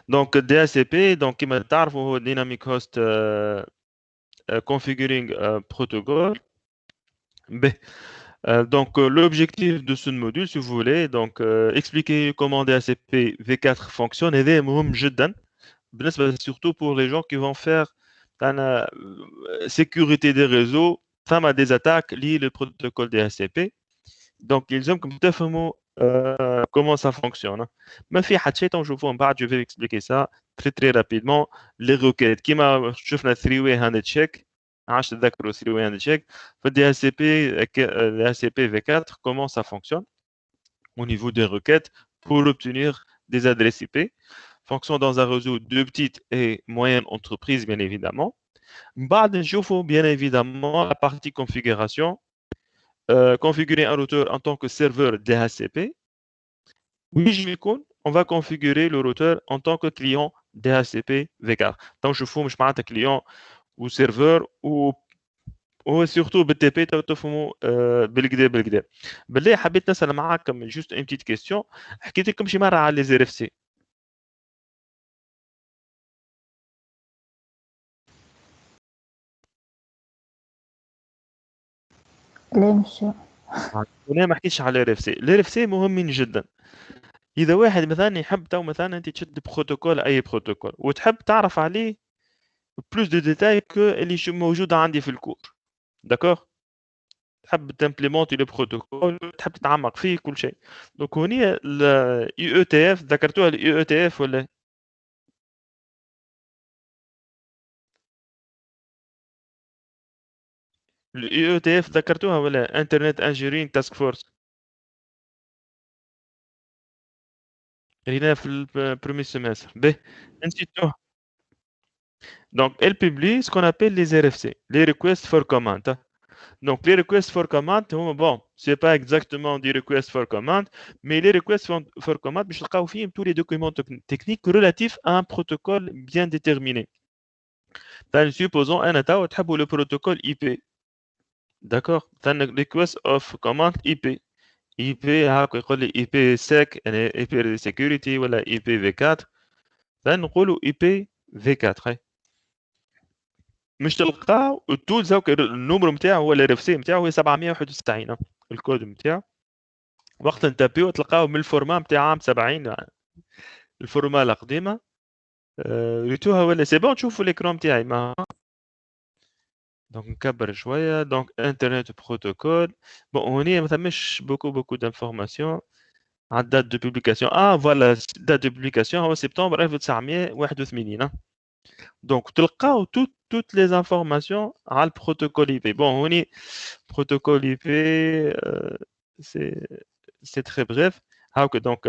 Donc DHCP, donc كما تعرفوا هو Dynamic Host Configuring Protocol. Donc l'objectif de ce module, si vous voulez, donc expliquer comment DHCP V4 fonctionne. هذا مهم جدا بالنسبة surtout pour les gens qui vont faire la sécurité des réseaux. فما des attaques liées le protocole DHCP. Donc ils ont comme تفهموا comment ça fonctionne. ما في حد شيء تنشوفوه من بعد. Je vais expliquer ça très très rapidement. Les requêtes كيما شفنا 3 way hand check. عادش تذكروا 3 way hand check. في le DHCP V4 comment ça fonctionne au niveau des requêtes pour obtenir des adresses IP. Fonctionne dans un réseau de petites et moyennes entreprises, bien évidemment. بعد نشوفوا bien évidemment la partie configuration. Configurer un routeur en tant que serveur DHCP. Oui, je vais on va configurer le routeur en tant que client DHCP V4. Donc, je fous un client ou serveur ou surtout BTP تفهموا بالكدا. بالله حبيت نسأل معاكم juste une petite question. حكيت لكم شي مرة على les RFC. ليه مش انا ما حكيتش على RFC. RFC مهمين جدا. اذا واحد مثلا يحب تو مثلا انت تشد بروتوكول اي بروتوكول وتحب تعرف عليه plus de détails que اللي موجودة عندي في الكور. داكوغ تحب تمبليمونتي لو بروتوكول تحب تتعمق فيه كل شيء. دونك هوني الاي او تي اف ذكرتوها الاي او تي اف ولا الاي او تي اف ذكرتوها ولا انترنت انجيرين تاسك فورس رينا في البرومي سيمستر به نسيتوه. Donc, elle publie ce qu'on appelle les RFC, les requests for comment. Donc, les requests for command, bon, c'est pas exactement des requests for command, mais les requests for command, je vais tous les documents techniques relatifs à un protocole bien déterminé. Supposons un attaque, tu le protocole IP. D'accord? Tu as request of command IP. IP, IP sec, IP security, ou IP V4. Tu IP V4. مش تلقاه التولز هاك النمر نتاعو هو الار اف سي نتاعو هو 791 الكود نتاعو. وقت نتابيو تلقاو من الفورما نتاع عام 70 الفورما القديمه. ريتوها ولا سي بون تشوفوا ليكرون نتاعي ما. دونك نكبر شويه. دونك انترنت بروتوكول بون هوني ما ثمش بوكو دانفورماسيون على الدات دو بوبليكاسيون. فوالا دات دو بوبليكاسيون هو سبتمبر 1981. Donc, تلقاو toutes les informations على البروتوكول IP. Bon, هوني protocole IP, c'est c'est très bref. هاكا donc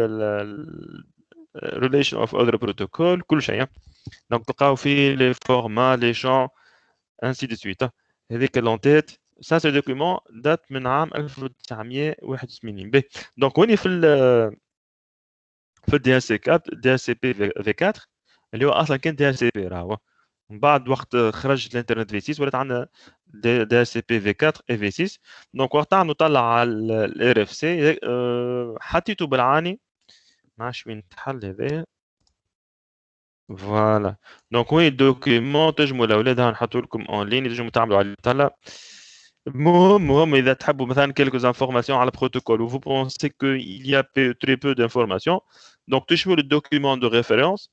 relation of other protocol كل شيء. Donc تلقاو فيه les formats, les champs, ainsi de suite. هذيك l'entête. Ça, ce document date من عام 1981. Donc هوني في الدي اس سي 4 دي اس سي بي في 4 اللي هو اصلا كان دي اس سي بي راهو. من بعد وقت خرجت الانترنت في 6 ولات عندنا دي اس سي بي في 4 اي في 6. دونك وقتها نطلع على الار اف سي حطيته بالعاني ما عادش وين تحل هذايا. فوالا دونك وين الدوكيمون تنجموا الاولاد نحطوا لكم اون لين تنجموا تعملوا عليه طلع. مهم اذا تحبوا مثلا quelques informations على البروتوكول و vous pensez que il y a très peu d'informations donc تشوفوا le document de référence.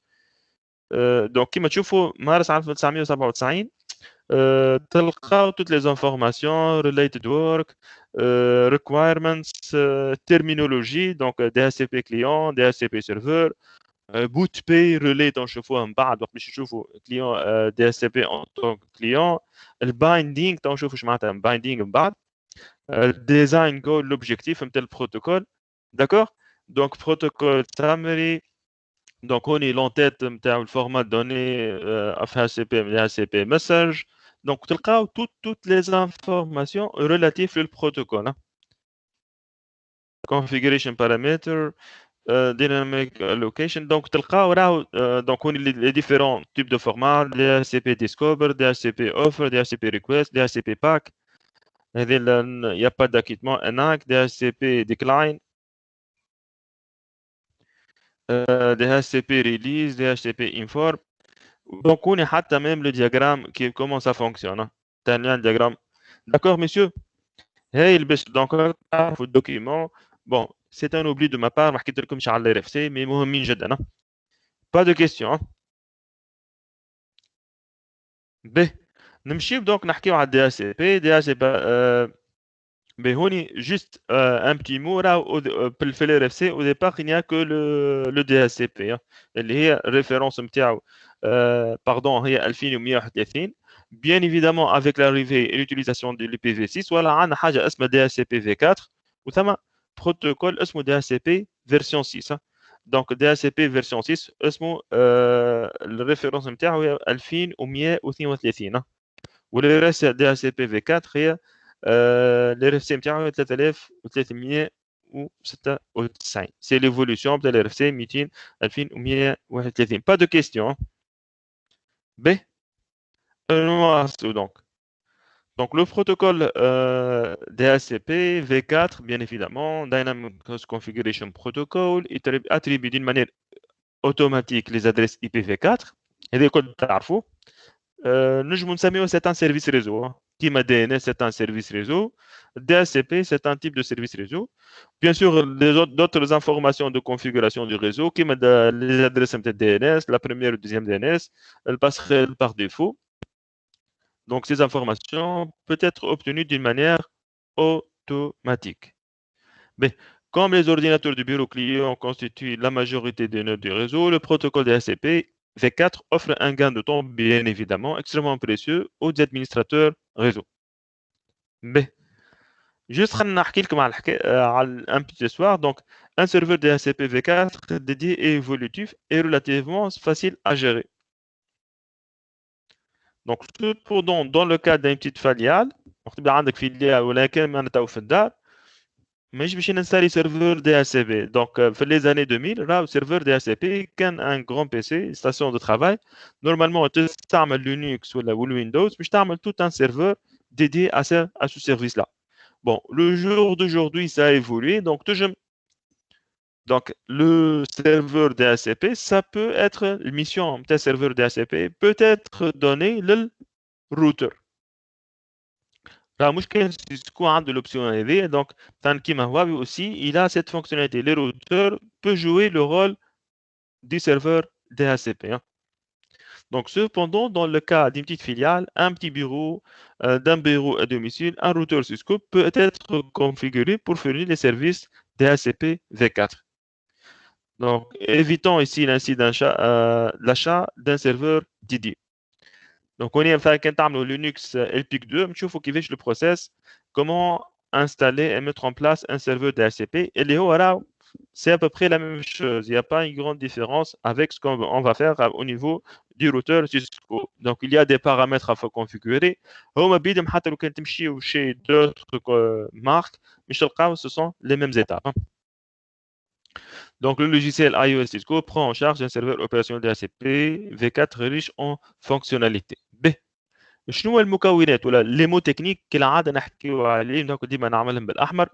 Donc كيما تشوفوا مارس 1997 تلقاو toutes les informations related work, requirements, terminologie donc DHCP client, DHCP serveur, boot pay relais تنشوفوها من بعد وقت باش نشوفوا client DHCP en tant que client. البايندينغ تنشوفوا اش معناتها بايندينغ من بعد. design goal l'objectif نتاع البروتوكول. D'accord? Donc protocol summary. Donc on est l'entête نتاع الفورمات donné FHCP DHCP message. Donc تلقاو toutes les informations relatives au protocole. Configuration parameter, dynamic location. Donc تلقاو راهو donc on les différents types de formats DHCP discover, DHCP offer, DHCP request, DHCP pack. Il n'y a pas d'acquittement. NAC, DHCP decline. DHCP release, DHCP inform. Donc on est حتى même le diagramme qui comment ça fonctionne. T'as un diagramme. D'accord, monsieur? Hey, donc le document. Bon, c'est un oubli de ma part. ما حكيت لكمش على ال RFC mais مهمين جدا. Pas de question. B. نمشي donc نحكيو على DHCP. DHCP mais هوني juste un petit mot là في ال RFC au départ il n'y a que le DHCP اللي هي référence نتاعو pardon هي 2131. Bien évidemment avec l'arrivée et l'utilisation de l'IPv6 voilà عندنا حاجة اسمها DHCP v4 وثم protocole اسمه DHCP version 6. Donc DHCP version 6 اسمه الريفيرونس نتاعو هي 2132 واللي راه DHCP v4 هي الRFC نتاعو 3396. C'est l'évolution de l'RFC 2131. Pas de question. B. Donc le protocole DHCP v4 bien évidemment Dynamic Host Configuration Protocol il attribue d'une manière automatique les adresses IPv4 et les codes تعرفوا. نجمو نسميوه c'est un service réseau. كيما DNS c'est un service réseau. DHCP c'est un type de service réseau. Bien sûr, d'autres informations de configuration du réseau, كيما les adresses DNS, la première ou deuxième DNS, elles passeraient par défaut. Donc ces informations peuvent être obtenues d'une manière automatique. Mais comme les ordinateurs du bureau client constituent la majorité des nœuds du réseau, le protocole DHCP V4 offre un gain de temps bien évidemment extrêmement précieux aux administrateurs réseau. Mais juste نحكي لكم على un petit histoire. Donc un serveur DHCP V4 dédié et évolutif est relativement facile à gérer. Donc cependant dans le cas d'une petite filiale وقت يبقى عندك فيليال ولكن ما نتاو في الدار مش باش ننسالي serveur DHCP. Donc في les années 2000 راهو serveur DHCP كان un grand PC station de travail. Normalement تستعمل لينكس ولا Windows باش تعمل tout un serveur dédié à ce service là. Bon, le jour d'aujourd'hui ça a évolué donc le serveur DHCP ça peut être mission d'un serveur DHCP peut être donné le router. مش كان سيسكو عنده l'option هذه donc tant كيما هواوي aussi il a cette fonctionnalité. Le routeur peut jouer le rôle du serveur DHCP. Donc cependant dans le cas d'une petite filiale, un petit bureau, d'un bureau à domicile, un routeur Cisco peut être configuré pour fournir les services DHCP v4. Donc évitons ici l'achat d'un serveur dédié. Donc on est enfin quand on a Linux LPIC 2 نشوفوا كيفاش le process comment installer et mettre en place un serveur DHCP et les hauts c'est à peu près la même chose. Il n'y a pas une grande différence avec ce qu'on va faire au niveau du routeur Cisco. Donc il y a des paramètres à configurer. هما بيدهم حتى لو كان تمشيو chez d'autres marques مش تلقاو ce sont les mêmes étapes. Donc le logiciel iOS Cisco prend en charge un serveur opérationnel DHCP v4 riche en fonctionnalités. B. شنو المكونات ولا لي مو تكنيك كالعاده نحكيو عليهم دونك ديما نعملهم بالاحمر.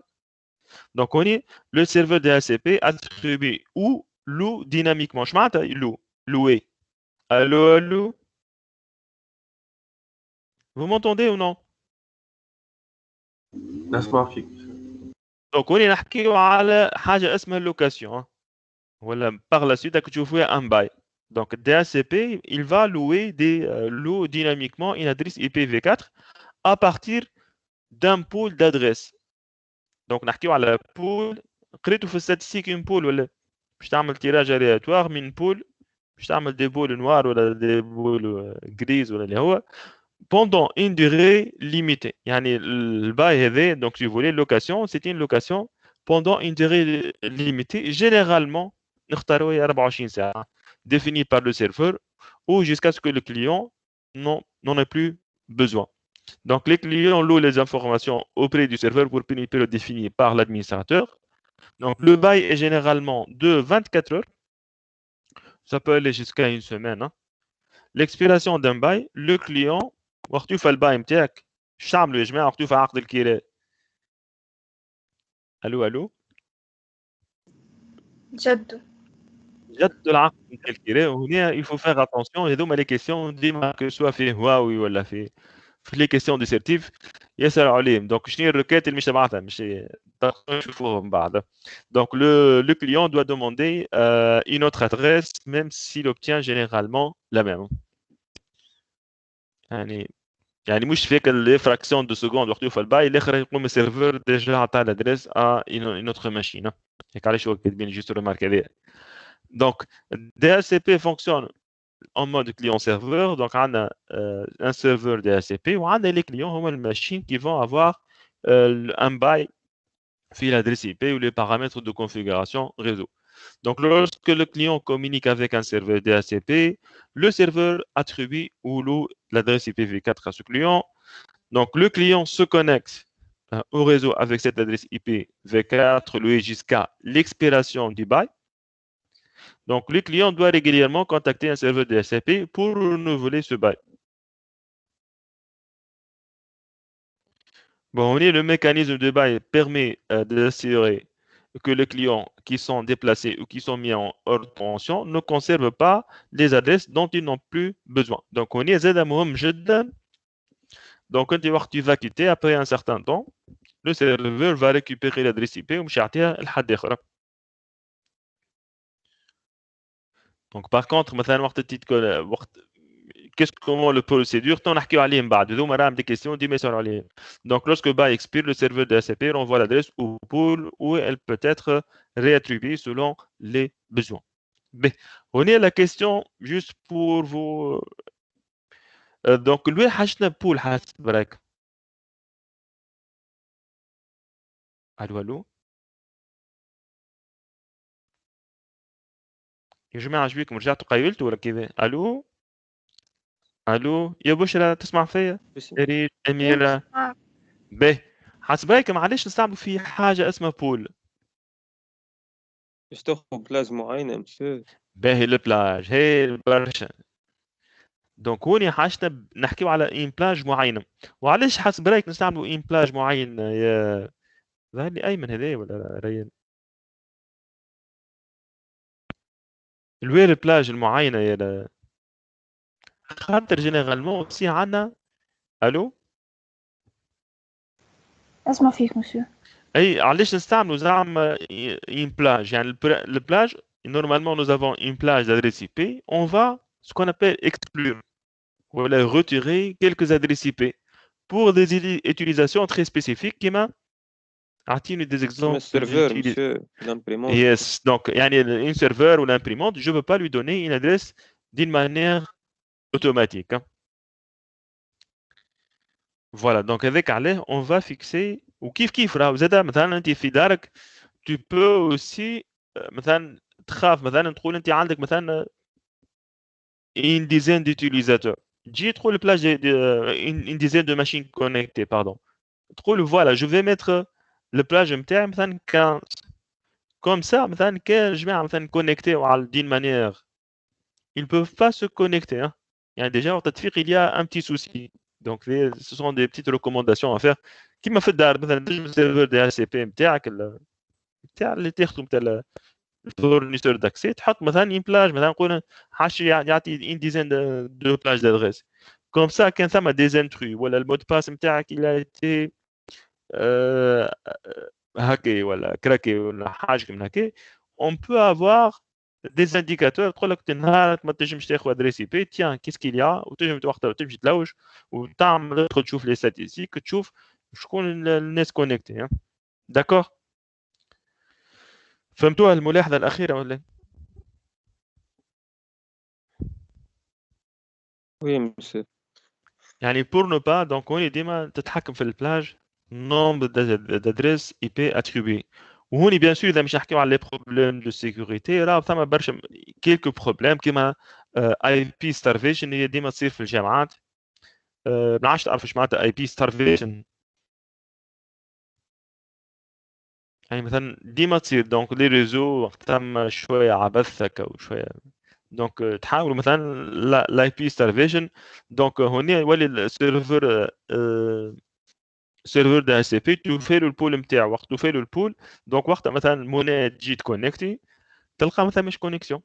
Donc on est le serveur DHCP attribué ou loue dynamiquement. Je m'entends louer. Allô. Vous m'entendez ou non? نسمع فيك. Donc on est نحكيو على حاجه اسمها location ولا par la suite راك تشوفوها un bail. Donc DHCP il va louer loue dynamiquement une adresse IPv4 à partir d'un pool d'adresses. Donc نحكيو على pool قريتوا في الستاتستيك une pool ولا باش تعمل تيراج aléatoire من pool باش تعمل des boules noires ولا des boules grises ولا اللي هو pendant une durée limitée. يعني الباي هذا donc si vous voulez location c'est une location pendant une durée limitée généralement نختاروا هي 24 ساعة définie par le serveur ou jusqu'à ce que le client n'en ait plus besoin. Donc les clients louent les informations auprès du serveur pour une période définie par l'administrateur. Donc le bail est généralement de 24 heures. Ça peut aller jusqu'à une semaine. L'expiration d'un bail, le client وقت يوفى الباي نتاعك اش تعملوا يا جماعه وقت يوفى عقد الكراء؟ الو جدو جد العقل مكلكلة وهنا il faut faire attention هذوما les questions ديما que soit فيه هواوي ولا في les questions dissertives ياسر عليهم donc شنو هي الركات اللي مش تبعتها مش نشوفوهم من بعد donc le client doit demander une autre adresse même s'il obtient généralement la même يعني مش فيك les fractions de seconde وقت يوفى الباي الاخر يقوم السيرفر ديجا عطى l'adresse à une autre machine هيك علاش هو كاتبين juste remarque هذه donc DHCP fonctionne en mode client-serveur. Donc, on a un serveur DHCP ou on a les clients, on a les machines qui vont avoir un bail fil adresse IP ou les paramètres de configuration réseau. Donc, lorsque le client communique avec un serveur DHCP, le serveur attribue ou loue l'adresse IPv4 à ce client. Donc, le client se connecte au réseau avec cette adresse IPv4 louée jusqu'à l'expiration du bail. Donc, le client doit régulièrement contacter un serveur DHCP pour renouveler ce bail. Bon, le mécanisme de bail permet d'assurer que les clients qui sont déplacés ou qui sont mis en hors tension ne conservent pas les adresses dont ils n'ont plus besoin. Donc, on est ZMOM جدا. Donc, quand tu vas quitter après un certain temps, le serveur va récupérer l'adresse IP ومش يعطيها لحد آخر. Donc, par contre, مثلا وقت comment le procédure t'en نحكيو عليه من بعد هذوما راهم des questions ديما يسألوا عليهم. Donc lorsque bail expire le serveur de DHCP renvoie l'adresse au pool où elle peut être réattribuée selon les besoins. B. On est à la question juste pour vous donc lui حاجتنا pool حسب راك. الو يا جماعه عجبكم رجعتوا قيلتوا ولا كذا الو يا بشرى تسمع فيا يا ريت اميره به حسب رايك معلش نستعملوا في حاجه اسمها بول باش تاخذ بلاج معينة مسيو باهي البلاج هي برشا دونك هوني حاجتنا نحكيو على ان بلاج معينه وعلاش حسب رايك نستعملوا ان بلاج معين يا ظهر لي ايمن هذا ولا ريان الوير بلاج المعينه يا خاطر جينيرالمون اوسي عندنا الو اسمع فيك مسيو. اي علاش نستعملوا زعما ان بلاج يعني البلاج normalement nous avons une plage d'adresse IP on va ce qu'on appelle exclure ou retirer quelques adresses IP pour des utilisations très spécifiques qui m'a أعطيني des exemples السيرفر مسيو لامبريمونت yes donc يعني un serveur ou l'imprimante je veux pas lui donner une adresse d'une manière automatique hein. Voilà donc avec عليه on va fixer وكيف كيف راه زادا مثلا انت في دارك tu peux aussi مثلا تخاف مثلا تقول انت عندك مثلا une dizaine d'utilisateurs تجي تقول plage une dizaine de machines connectées pardon تقول voilà je vais mettre le plage نتاعي مثلا 15 comme ça مثلا كان جماعه مثلا connectés d'une manière ils peuvent pas se connecter hein. يعني déjà au تطبيق il y a un petit souci donc ce sont des petites recommandations à faire كيما في الدار مثلا تنجم السيرفر دي اتش سي بي نتاعك نتاع اللي تاخذه نتاع الفورنيسور داكسي تحط مثلا ان بلاج مثلا نقول حاش يعطي ان ديزين دو بلاج دادريس كوم سا كان ثم دي زانترو ولا المود باس نتاعك الى ايتي هاكي ولا كراكي ولا حاجه من هكا on peut avoir des indicateurs تقول لك نهار ما تنجمش تاخذ ادريس اي بي تيان كيس كيل يا وتنجم وقتها تمشي تلوج وتعمل تدخل تشوف لي ستاتيستيك تشوف شكون الناس كونيكتي داكور فهمتوها الملاحظه الاخيره ولا وي مسيو يعني pour ne pas donc هوني ديما تتحكم في البلاج nombre d'adresses IP attribuées وهوني bien sûr اذا مش نحكيو على les problèmes de sécurité راه ثم برشا quelques problèmes كيما IP starvation هي ديما تصير في الجامعات ما نعرفش تعرف ايش معناتها IP starvation يعني مثلا ديما تصير دونك لي ريزو ثم شويه عبث هكا وشويه دونك تحاولوا مثلا لاي بي ستارفيشن دونك هنا يولي السيرفر سيرفر دي سي بي توفي له البول نتاعو وقت توفي له البول دونك وقتها مثلا الموناد تجي تكونيكتي تلقى مثلا مش كونيكسيون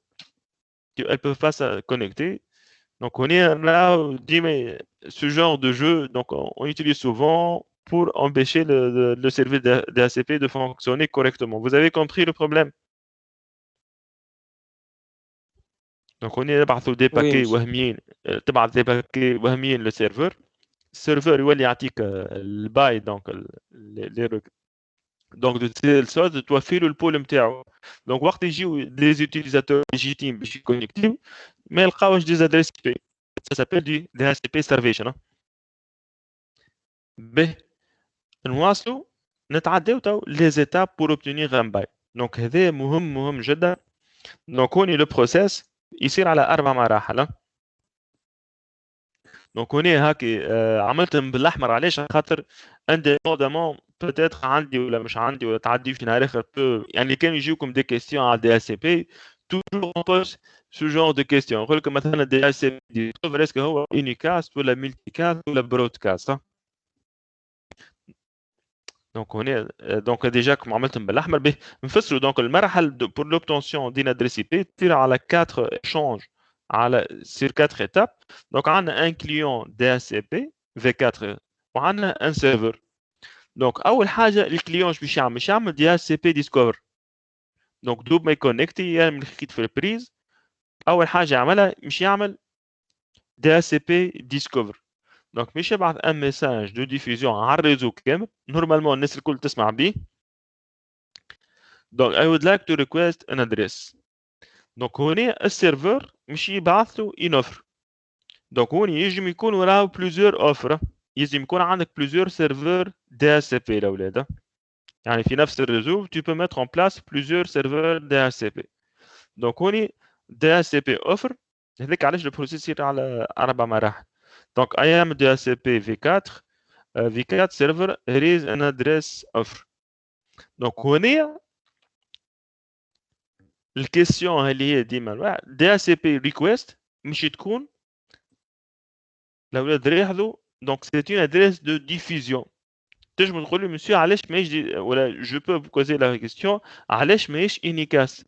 elles peuvent pas se connecter. Donc on est là, on dit mais ce genre de jeu, donc on utilise souvent pour empêcher le service DHCP de fonctionner correctement. Vous avez compris le problème? Donc on est نبعثوا des Oui, paquets monsieur. وهميين تبعث des paquets وهميين للسيرفر. السيرفر يولي يعطيك الباي دونك donc de telle sorte توفي له البول نتاعو. donc وقت يجيو des utilisateurs légitimes باش يكونيكتيو ما يلقاوش des adresses IP. Ça s'appelle du DHCP starvation. به نواصلوا نتعداو تو les étapes pour obtenir un bail. donc هذا مهم جدا. donc هوني لو بروسيس يصير على 4 مراحل. دونك هوني هاكي عملتهم بالاحمر علاش خاطر انديبوندامون بوتيتر عندي ولا مش عندي ولا تعدي في نهار اخر يعني كانوا يجيوكم دي كيستيون على دي اس سي بي توجور اون بوز سو جور دو كيستيون يقول لكم مثلا دي اس سي بي اسكو هو يونيكاست ولا ملتي كاست ولا برودكاست. دونك هنا دونك ديجا كم عملتهم بالاحمر به نفسروا دونك المراحل بور لوبتونسيون دين ادريس اي بي تصير على 4 échanges على sur 4 étapes. donc عندنا un client DHCP V4 وعندنا un serveur. donc اول حاجه الكليون باش يعمل DHCP discover. donc دوب ما يكونكتي يعمل خيط في البريز اول حاجه يعملها مش يعمل DHCP discover. donc مش يبعث un message de diffusion على الريزو كامل نورمالمون الناس الكل تسمع بيه. donc I would like to request an address. donc هنا السيرفر مش يبعث له une offre. donc هنا يجم يكون وراه plusieurs offres. يجم يكون عندك plusieurs serveurs DHCP الاولاد. يعني في نفس الريزو tu peux mettre en place plusieurs serveurs DHCP. donc هنا DHCP offer هذاك علاش البروسيس يصير على 4 مراحل. donc I am DHCP V4 V4 server raise an address offer. donc هنا الكيستيون اللي هي ديما DHCP request مش تكون الاولاد يلاحظوا donc c'est une adresse de diffusion. تنجم تقول لي مسيو علاش ماهيش ولا je peux vous poser la question علاش ماهيش unicast.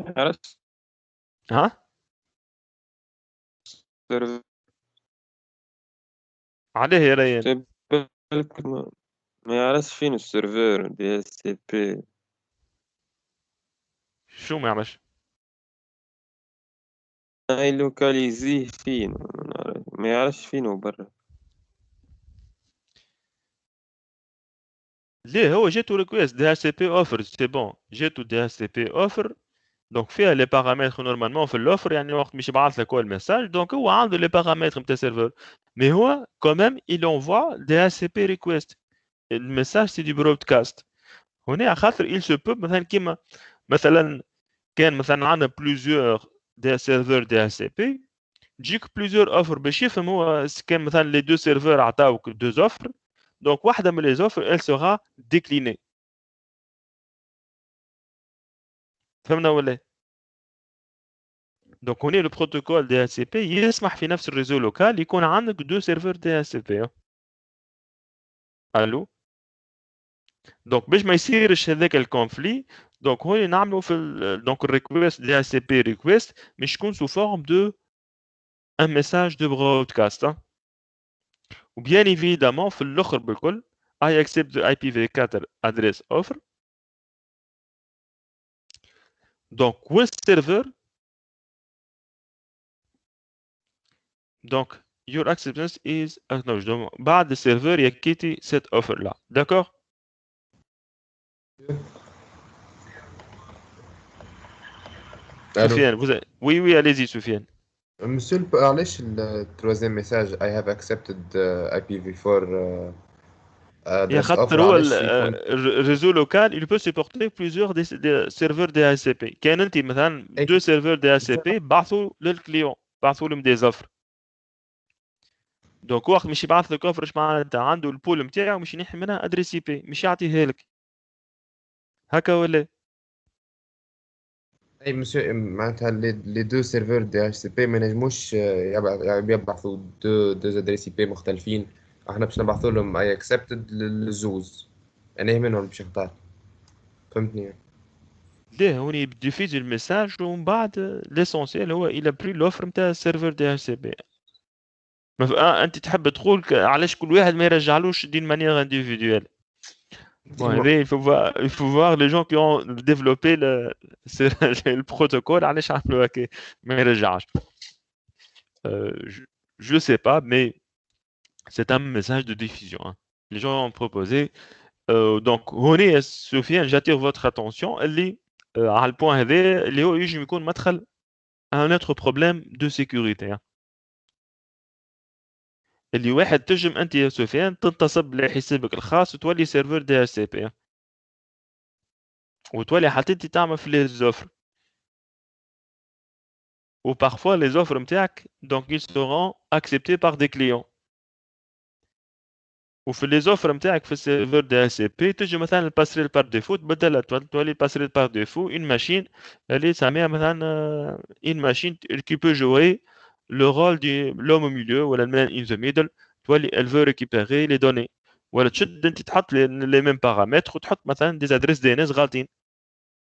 عرفت ها السيرفر عليه يا ريان بالك ما يعرفش فين السيرفر دي اس سي بي. شو ما يعملش هاي لوكاليزيه فين ما يعرفش فين برا. ليه هو جاتو ريكويست دي اتش سي بي اوفر سي بون جاتو دي اتش سي بي اوفر. دونك فيها لي بارامتر نورمالمون في الاوفر يعني وقت مش يبعث لك هو الميساج دونك هو عنده لي بارامتر نتاع السيرفر مي هو كوميم il envoie دي اتش سي بي ريكويست. الميساج سي دي برودكاست. هنا خاطر il se peut مثلا كيما مثلا كان مثلا عندنا بليزيور دي سيرفر دي اتش سي بي تجيك بليزيور اوفر باش يفهم هو كان مثلا لي دو سيرفر عطاوك دو اوفر دونك واحده من لي اوفر elle sera déclinée. فهمنا ولا إيه؟ دونك هنا لو بروتوكول دي اتش سي بي يسمح في نفس الريزو لوكال يكون عندك دو سيرفر دي اتش سي بي. الو دونك باش ما يصيرش هذاك الكونفلي دونك هنا نعملوا في دونك الريكويست دي اتش سي بي ريكويست مش تكون سو فورم دو ان ميساج دو برودكاست. وبيان ايفيدامون في الاخر بالكل I accept the IPv4 address offer. donc والسيرفر donc your acceptance is acknowledged. donc بعد السيرفر يكيتي cette offer là. d'accord Allô. Soufiane, vous avez... Oui, allez-y, Soufiane. Monsieur, علاش le troisième message I have accepted IPv4 يا address offer خاطر هو علاش يكون الريزو لوكال il peut supporter plusieurs des serveurs DHCP. كان انت مثلا دو سيرفر DHCP بعثوا للكليون بعثوا لهم دي زفر. دونك وقت مش يبعث لك اوفر اش معناتها عنده البول نتاعو مش ينحي منها ادريس اي بي مش يعطيها لك هكا ولا اي مسيو معناتها لي دو سيرفر دي اتش سي بي ما نجموش يبعثوا دو ادريس اي بي مختلفين. احنا باش نبعثوا لهم اي اكسبتد للزوز يعني منهم باش يختار. فهمتني؟ ليه هوني diffuse الميساج ومن بعد l'essentiel هو il a pris l'offre نتاع السيرفر DHCP. انت تحب تقول علاش كل واحد ما يرجعلوش d'une manière individuelle. Bon, il faut voir les gens qui ont développé le protocole علاش عملوا هكا ما يرجعش. Je sais pas, mais c'est un message de diffusion. Hein. Les gens ont proposé. Donc, هوني سفيان j'attire votre attention اللي على البوان هذا اللي هو يجي يكون مدخل un autre problème de sécurité. Hein. اللي واحد تنجم انت يا سفيان تنتصب لحسابك الخاص وتولي سيرفر دي اس سي بي وتولي حتى انت تعمل في لي زوفر و parfois les offres نتاعك donc ils seront acceptés par des clients وفي لي زوفر نتاعك في السيرفر دي اس سي بي تجي مثلا الباسريل بار ديفو تبدل تولي الباسريل بار ديفو une machine اللي تسميها مثلا une machine qui peut jouer le rôle de l'homme au milieu ولا man in the middle تولي elle veut récupérer les données ولا تشد انت تحط les mêmes paramètres وتحط مثلا des adresses DNS غالطين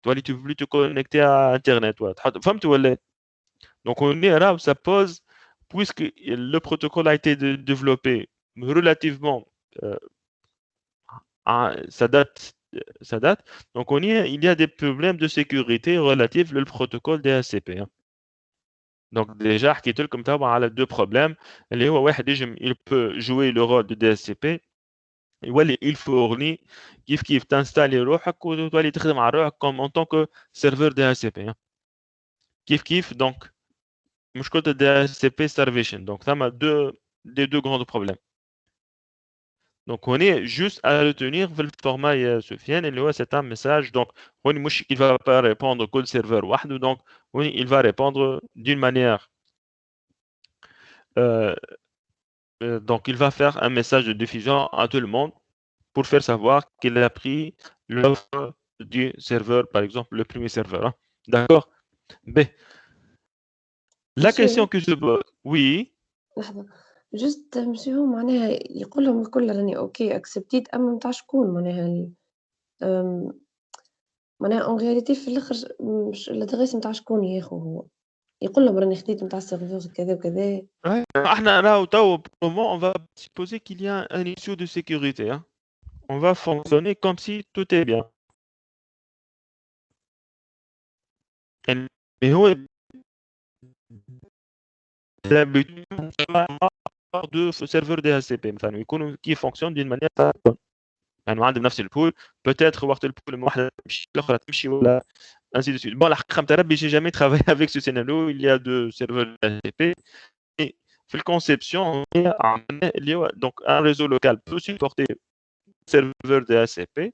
تولي tu veux plus te connecter à internet ولا تحط فهمت ولا donc on est là où ça pose puisque le protocole a été développé relativement ça date donc il y a des problèmes de sécurité relatifs au protocole DHCP hein. Donc déjà حكيت لكم طبعا على deux problèmes اللي هو واحد يجم il peut jouer le rôle de DHCP يولي il fournit كيف تنستالي روحك وتولي تخدم على روحك comme en tant que serveur DHCP hein. كيف donc مشكلة DHCP starvation donc ثم des deux grands problèmes. Donc on est juste à retenir في الفورما يا سفيان اللي هو c'est un message donc هوني مش il va pas répondre كل serveur وحده donc هوني il va répondre d'une manière donc il va faire un message de diffusion à tout le monde pour faire savoir qu'il a pris l'offre du serveur par exemple le premier serveur hein. D'accord. B. La question que je pose oui لحظة جست مسيو معناها يقول لهم الكل راني اوكي اكسبتيت اما متاع شكون معناها معناها اون رياليتي في الاخر مش الادريس متاع شكون ياخو هو يقول لهم راني خديت متاع السيرفر كذا وكذا. احنا راهو تو on va supposer qu'il y a un issue de sécurité hein. On va fonctionner comme si tout est bien. Mais هو de serveur DHCP مثلا يكونوا qui fonctionnent d'une manière يعني عندهم نفس البول peut-être وقت البول واحده تمشي الاخرى تمشي ولا ainsi de suite. Bon الحقيقه نتاع ربي j'ai jamais travaillé avec ce scénario il y a deux serveurs DHCP et في الconception اللي هو donc un réseau local peut supporter serveur DHCP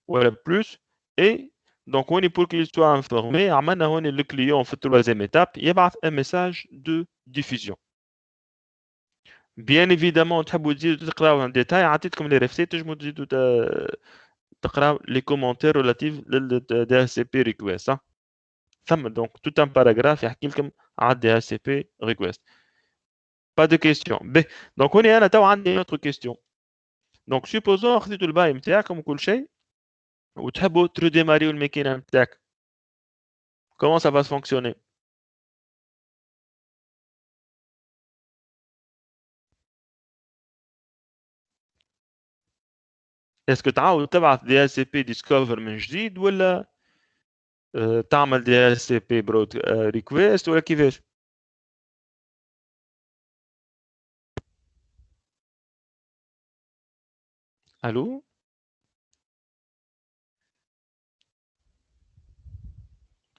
ولا plus et donc on est pour qu'il soit informé عملنا هون le client في troisième étape يبعث un message de diffusion. Bien évidemment تحبوا تزيدوا تقراوا en détail عطيتكم les RFC تنجموا تزيدوا تقراوا les commentaires relatifs لل DHCP request ثم donc tout un paragraphe يحكي لكم على DHCP request. Pas de question. B. Donc on est là تو عندي une autre question. Donc supposons خديتوا الباي نتاعكم وكل شيء وتحبوا تريديماريو الماكينه نتاعك. Comment ça va fonctionner? Est-ce que تعاود تبعث DHCP discover من جديد ولا تعمل DHCP broad request ولا كيفاش؟ الو؟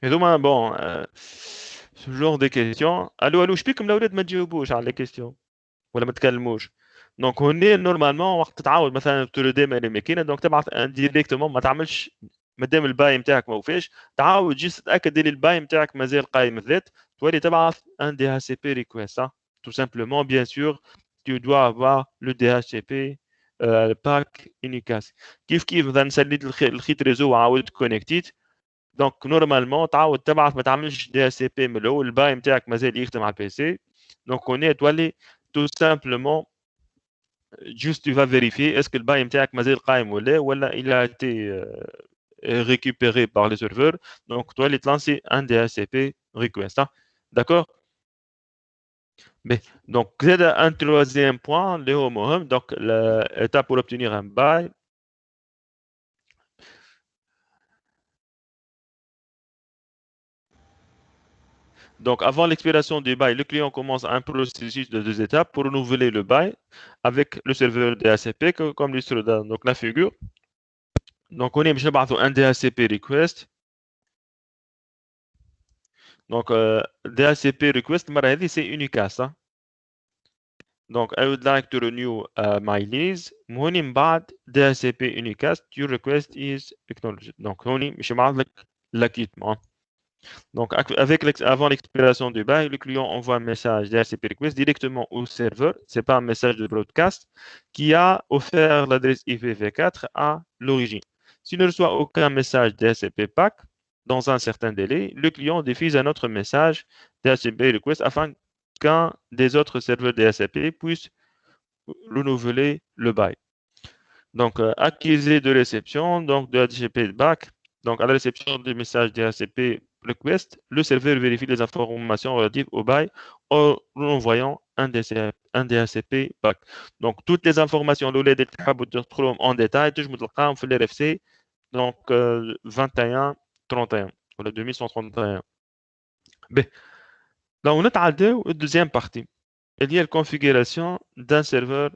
هذوما بون ce genre de questions. الو اش بيكم الاولاد ما تجاوبوش على les questions ولا ما تكلموش؟ دونك هوني نورمالمون وقت تعاود مثلا تريديماري الماكينه دونك تبعث ديريكتومون ما تعملش مادام الباي نتاعك ما وفاش تعاود جيست تتاكد اللي الباي نتاعك مازال قايم الذات تولي تبعث ان DHCP request tout simplement bien sûr tu dois avoir le DHCP pack unicast كيف مثلا سليت الخيط ريزو وعاودت كونيكتيت دونك نورمالمون تعاود تبعث ما تعملش DHCP من الاول الباي نتاعك مازال يخدم على البي سي دونك هوني تولي tout simplement juste tu vas vérifier est-ce que le bail نتاعك مازال قايم ولا il a été récupéré par le serveur. Donc, toi, il te lance un DHCP request. Hein? D'accord? Mais, donc, c'est un troisième point, le homohome. Donc, l'étape pour obtenir un bail. Donc, avant l'expiration du bail, le client commence un processus de 2 étapes pour renouveler le bail avec le serveur DHCP, comme l'illustre dans donc, la figure. Donc, on est un DHCP request. Donc, DHCP request, c'est unicast. Hein? Donc, I would like to renew my lease. من بعد DHCP unicast, your request is acknowledged. Donc, on est l'acquittement. Donc, avant l'expiration du bail, le client envoie un message DHCP request directement au serveur. Ce n'est pas un message de broadcast qui a offert l'adresse IPv4 à l'origine. S'il ne reçoit aucun message DHCP PAC dans un certain délai, le client diffuse un autre message DHCP request afin qu'un des autres serveurs DHCP puisse renouveler le bail. Donc, accusé de réception, donc de DHCP PAC. Donc, à la réception du message DHCP request, le serveur vérifie les informations relatives au bail en envoyant un DHCP PAC. Donc, toutes les informations en détail, je me le RFC, donc 2131 ou le 2131. B. Là, on a la deuxième partie. Il y a la configuration d'un serveur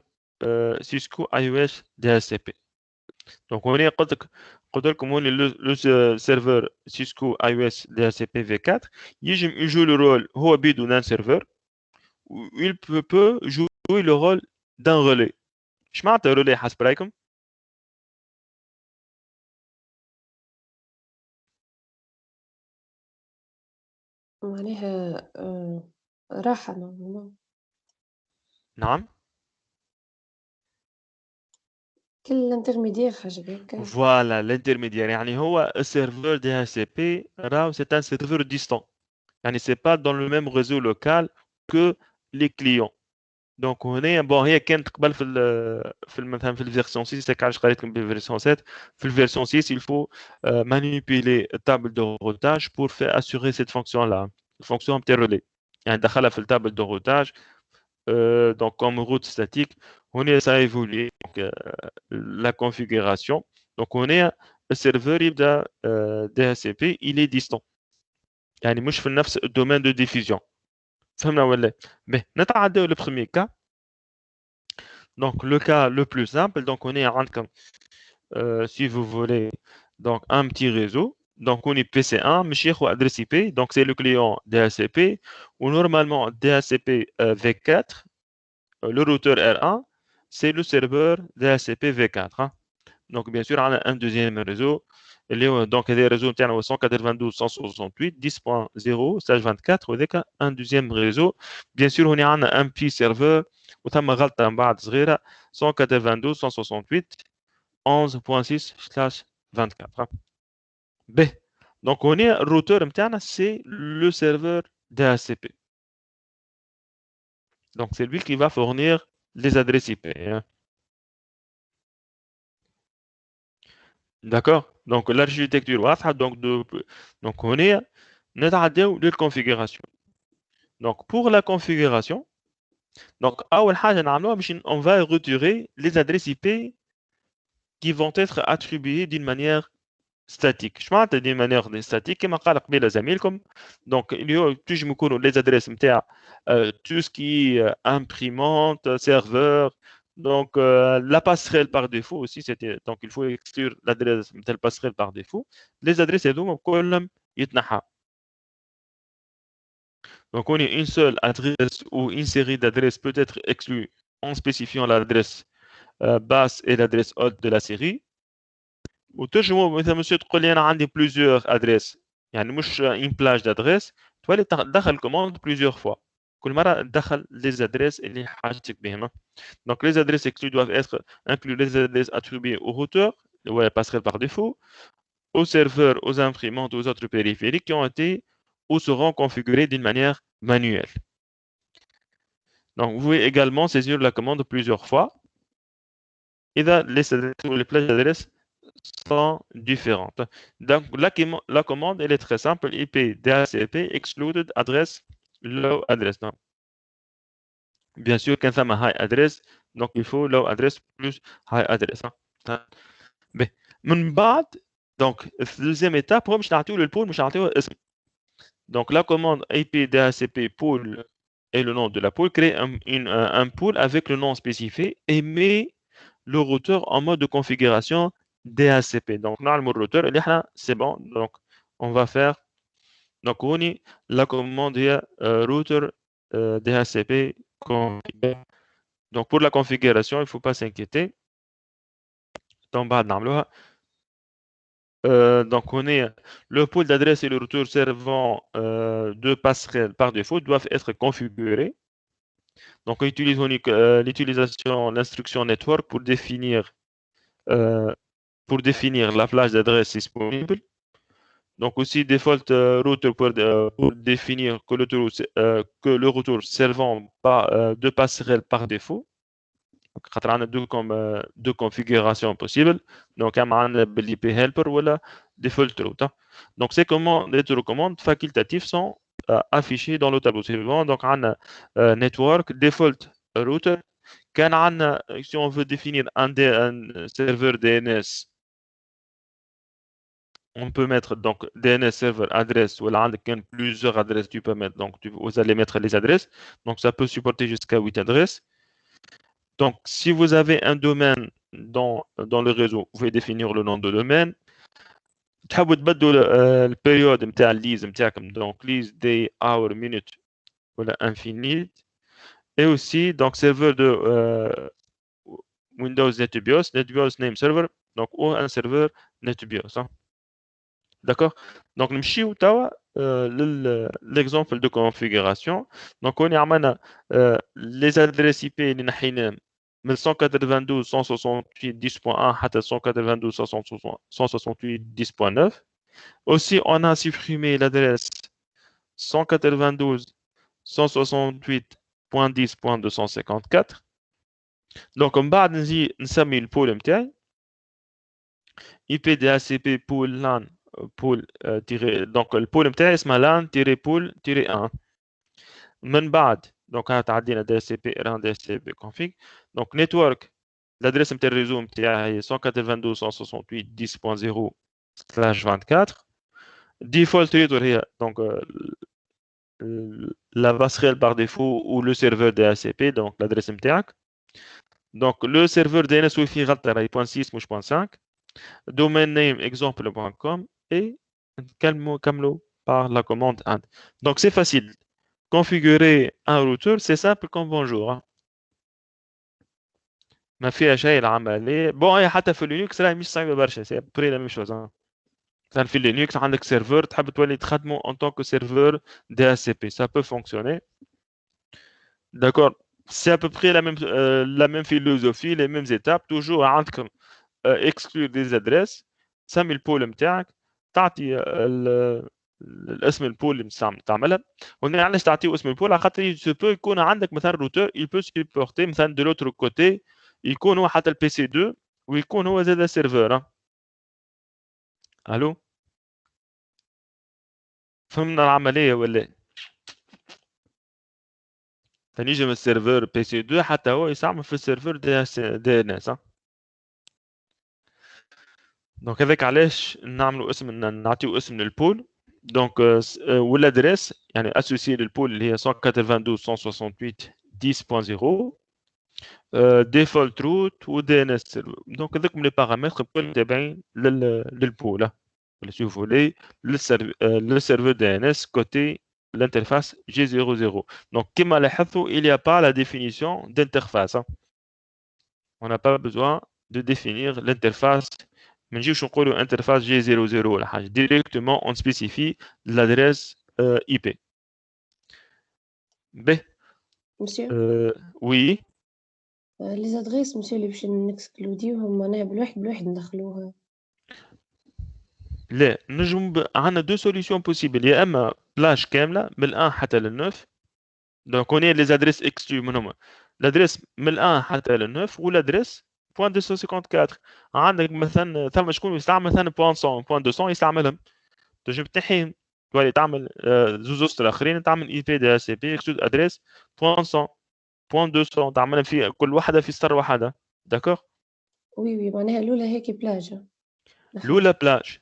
Cisco iOS DHCP. Donc, on est comme le serveur Cisco iOS DHCP V4, il joue le rôle d'un serveur où il peut jouer le rôle d'un relais. Je m'en un relais حسب رايكم. معناها راحة نعم. كل الانترميدير حاجة هكا. Voilà, l'intermédiaire. يعني هو serveur DHCP راهو c'est un serveur distant. يعني c'est pas dans le même réseau local que les clients. Donc هنا هي كانت قبل مثلا في الفيرسيون 6 c'est quand je قريت لكم بالفيرسيون 7 في الفيرسيون 6 il faut manipuler table de routage pour faire assurer cette fonction là fonction نتاع relais يعني دخلها في table de routage donc comme route statique هنا ça évolue donc la configuration donc on est le serveur يبدا DHCP il est distant يعني مش في نفس الدومين de diffusion فهمنا ولا mais نتعداو le premier cas. Donc, le cas le plus simple, donc on est comme, si vous voulez, donc un petit réseau. Donc, on est PC1, مش ou adresse IP. Donc, c'est le client DHCP. Ou normalement, DHCP V4, le routeur R1, c'est le serveur DHCP V4. Hein. Donc, bien sûr, on a un deuxième réseau. Donc, des réseaux 192.168, 10.0, stage 24, avec un deuxième réseau. Bien sûr, on a un petit serveur. وثم غلطة من بعد صغيرة 192.168 11.6/24. B. Donc on est routeur interne, c'est le serveur DHCP. Donc c'est lui qui va fournir les adresses IP. Hein. D'accord. Donc l'architecture واضحة. Donc on est نتعداو للconfiguration. Donc pour la configuration, donc أول حاجة نعملوها باش on va retirer les adresses IP qui vont être attribuées d'une manière statique. Je m'entends d'une manière statique كما قال قبيله زميلكم. Donc il y a toujours يكونوا les adresses نتاع tout ce qui est imprimante, serveur. Donc la passerelle par défaut aussi c'était donc il faut exclure l'adresse نتاع la passerelle par défaut. Les adresses هذوما كلهم يتنحى. Donc on est une seule adresse ou une série d'adresses peut être exclue en spécifiant l'adresse basse et l'adresse haute de la série. وتنجموا مثلا مسيو تقول لي انا عندي plusieurs adresses يعني مش une plage d'adresses تولي تدخل commande plusieurs fois كل مرة تدخل les adresses اللي حاجتك بهم. Donc les adresses exclues doivent être inclus les adresses attribuées au routeur ou à la passerelle par défaut, aux serveurs, aux imprimantes, aux autres périphériques qui ont été ou seront configurés d'une manière manuelle. Donc vous pouvez également saisir la commande plusieurs fois. إذا les plages d'adresses sont différentes. Donc, la commande, elle est très simple. IP DHCP excluded address low address. Donc, bien sûr, quand ça m'a high address, donc il faut low address plus high address. Mais, من بعد, donc, deuxième étape, هو مش نعطيه للبول مش نعطيه اسم. Donc, la commande IP DHCP pool et le nom de la pool crée un pool avec le nom spécifié et met le routeur en mode de configuration DHCP. Donc, normalement, le routeur, c'est bon. Donc, on va faire. Donc, on y la commande est router DHCP configure. Donc, pour la configuration, il ne faut pas s'inquiéter. Donc, on est le pool d'adresse et le routeur servant deux passerelles par défaut doivent être configurés. Donc, on utilise l'utilisation l'instruction network pour définir la plage d'adresse disponible. Donc, aussi default router pour définir que le routeur servant deux passerelles par défaut. Donc, on a deux configurations possibles. Donc, on a l'IP helper ou la default route. Donc, ces commandes facultatives sont affichées dans le tableau suivant. Donc, on a network, default router. Si on veut définir un serveur DNS, on peut mettre donc DNS serveur adresse ou là, plusieurs adresses tu peux mettre. Donc, vous allez mettre les adresses. Donc, ça peut supporter jusqu'à 8 adresses. Donc, si vous avez un domaine dans le réseau, vous pouvez définir le nom de domaine. تحبوا تبدلوا البيريود نتاع الليز نتاعكم donc list day hour minute ولا infinite et aussi donc serveur de Windows NetBIOS name server donc ou un serveur NetBIOS. D'accord. Donc نمشيو توا l'exemple de configuration. Donc on a les adresses IP اللي نحيناهم من 192.168.10.1 حتى 192.168.10.9. Aussi, on a supprimé l'adresse 192.168.10.254. Donc, on va نسمي البول نتاعي IP DHCP pool LAN pool donc البول نتاعي اسمها LAN-pool-1. من بعد donc تعدينا DHCP RAN DHCP config. Donc network l'adresse نتاع الريزو نتاعي هي 192.168.10.0/24. Default router هي donc la passerelle par défaut ou le serveur DHCP donc l'adresse نتاعك. Donc le serveur DNS Wi-Fi غلطة راهي 0.6 مش 0.5. Domain name exemple.com et كملوا par la commande add. Donc c'est facile. Configurer un routeur, c'est simple comme bonjour. ما فيها شيء العملية. Bon هي حتى في لينكس راهي مش صعيبة برشا. C'est après la même chose. مثلا في لينكس عندك سيرفر تحب تولي تخدمه en tant que serveur DHCP. Ça peut fonctionner. D'accord. C'est à peu près la même philosophie, les mêmes étapes. Toujours عندكم exclure des adresses. تسمي البول نتاعك تعطي الاسم البول اللي مستعمل تعملها. هنا علاش تعطيه اسم البول على خاطر يكون عندك مثلا روتور il peut supporter مثلا de l'autre côté يكون هو حتى البي سي 2 ويكون هو زاد سيرفر. الو فهمنا العمليه ولا تنيجي من السيرفر بي سي 2 حتى هو يستعمل في السيرفر دي ان اس. دونك هذاك علاش نعملوا نعطيو اسم للبول. دونك والادريس يعني اسوسي للبول اللي هي 192.168.10.0 ديفولت روت و دي ان اس سيرفر. دونك هذوك لي بارامتر الكل تابعين للبول ولا si vous voulez le serveur DNS côté l'interface G00. Donc كما لاحظتوا il n'y a pas la définition d'interface. On n'a pas besoin de définir l'interface. ما نجيوش نقولوا interface G00 ولا حاجه. Directement on spécifie l'adresse IP. B. Monsieur. Oui. Les adresses monsieur اللي باش نكسكلوديوهم معناها بالواحد ندخلوها. لا نجم عندنا دو سوليسيون بوسيبل يا اما بلاش كامله من 1 حتى ل 9. دونك on a les adresses exclues منهم l'adresse من 1 حتى ل 9 ou l'adresse بوان 254 عندك مثلا ثم شكون يستعمل مثلا بوان 100 بوان 200 يستعملهم تنجم تنحيهم تولي تعمل زوز وسط الاخرين تعمل اي بي دي اس بي اكسود ادريس بوان 100 بوان 200 تعملها في كل واحده في سطر واحده داكوغ وي وي معناها الأولى هيك بلاجة الاولى بلاج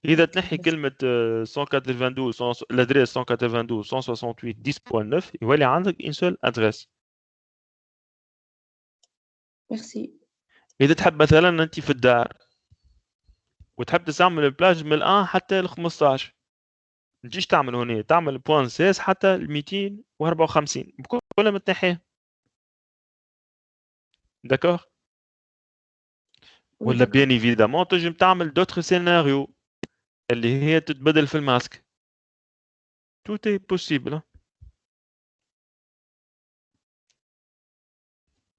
اذا تنحي كلمه 192 الادريس 192 168 10.9 يولي عندك ان سول ادريس. ميرسي. اذا تحب مثلا انت في الدار وتحب تستعمل البلاج من الان حتى ل 15 ما تجيش تعمل هنا تعمل بوان 16 حتى ل 254 كل ما تنحيه داكوغ ولا بيان ايفيدامون تنجم تعمل دوتر سيناريو اللي هي تتبدل في الماسك tout est possible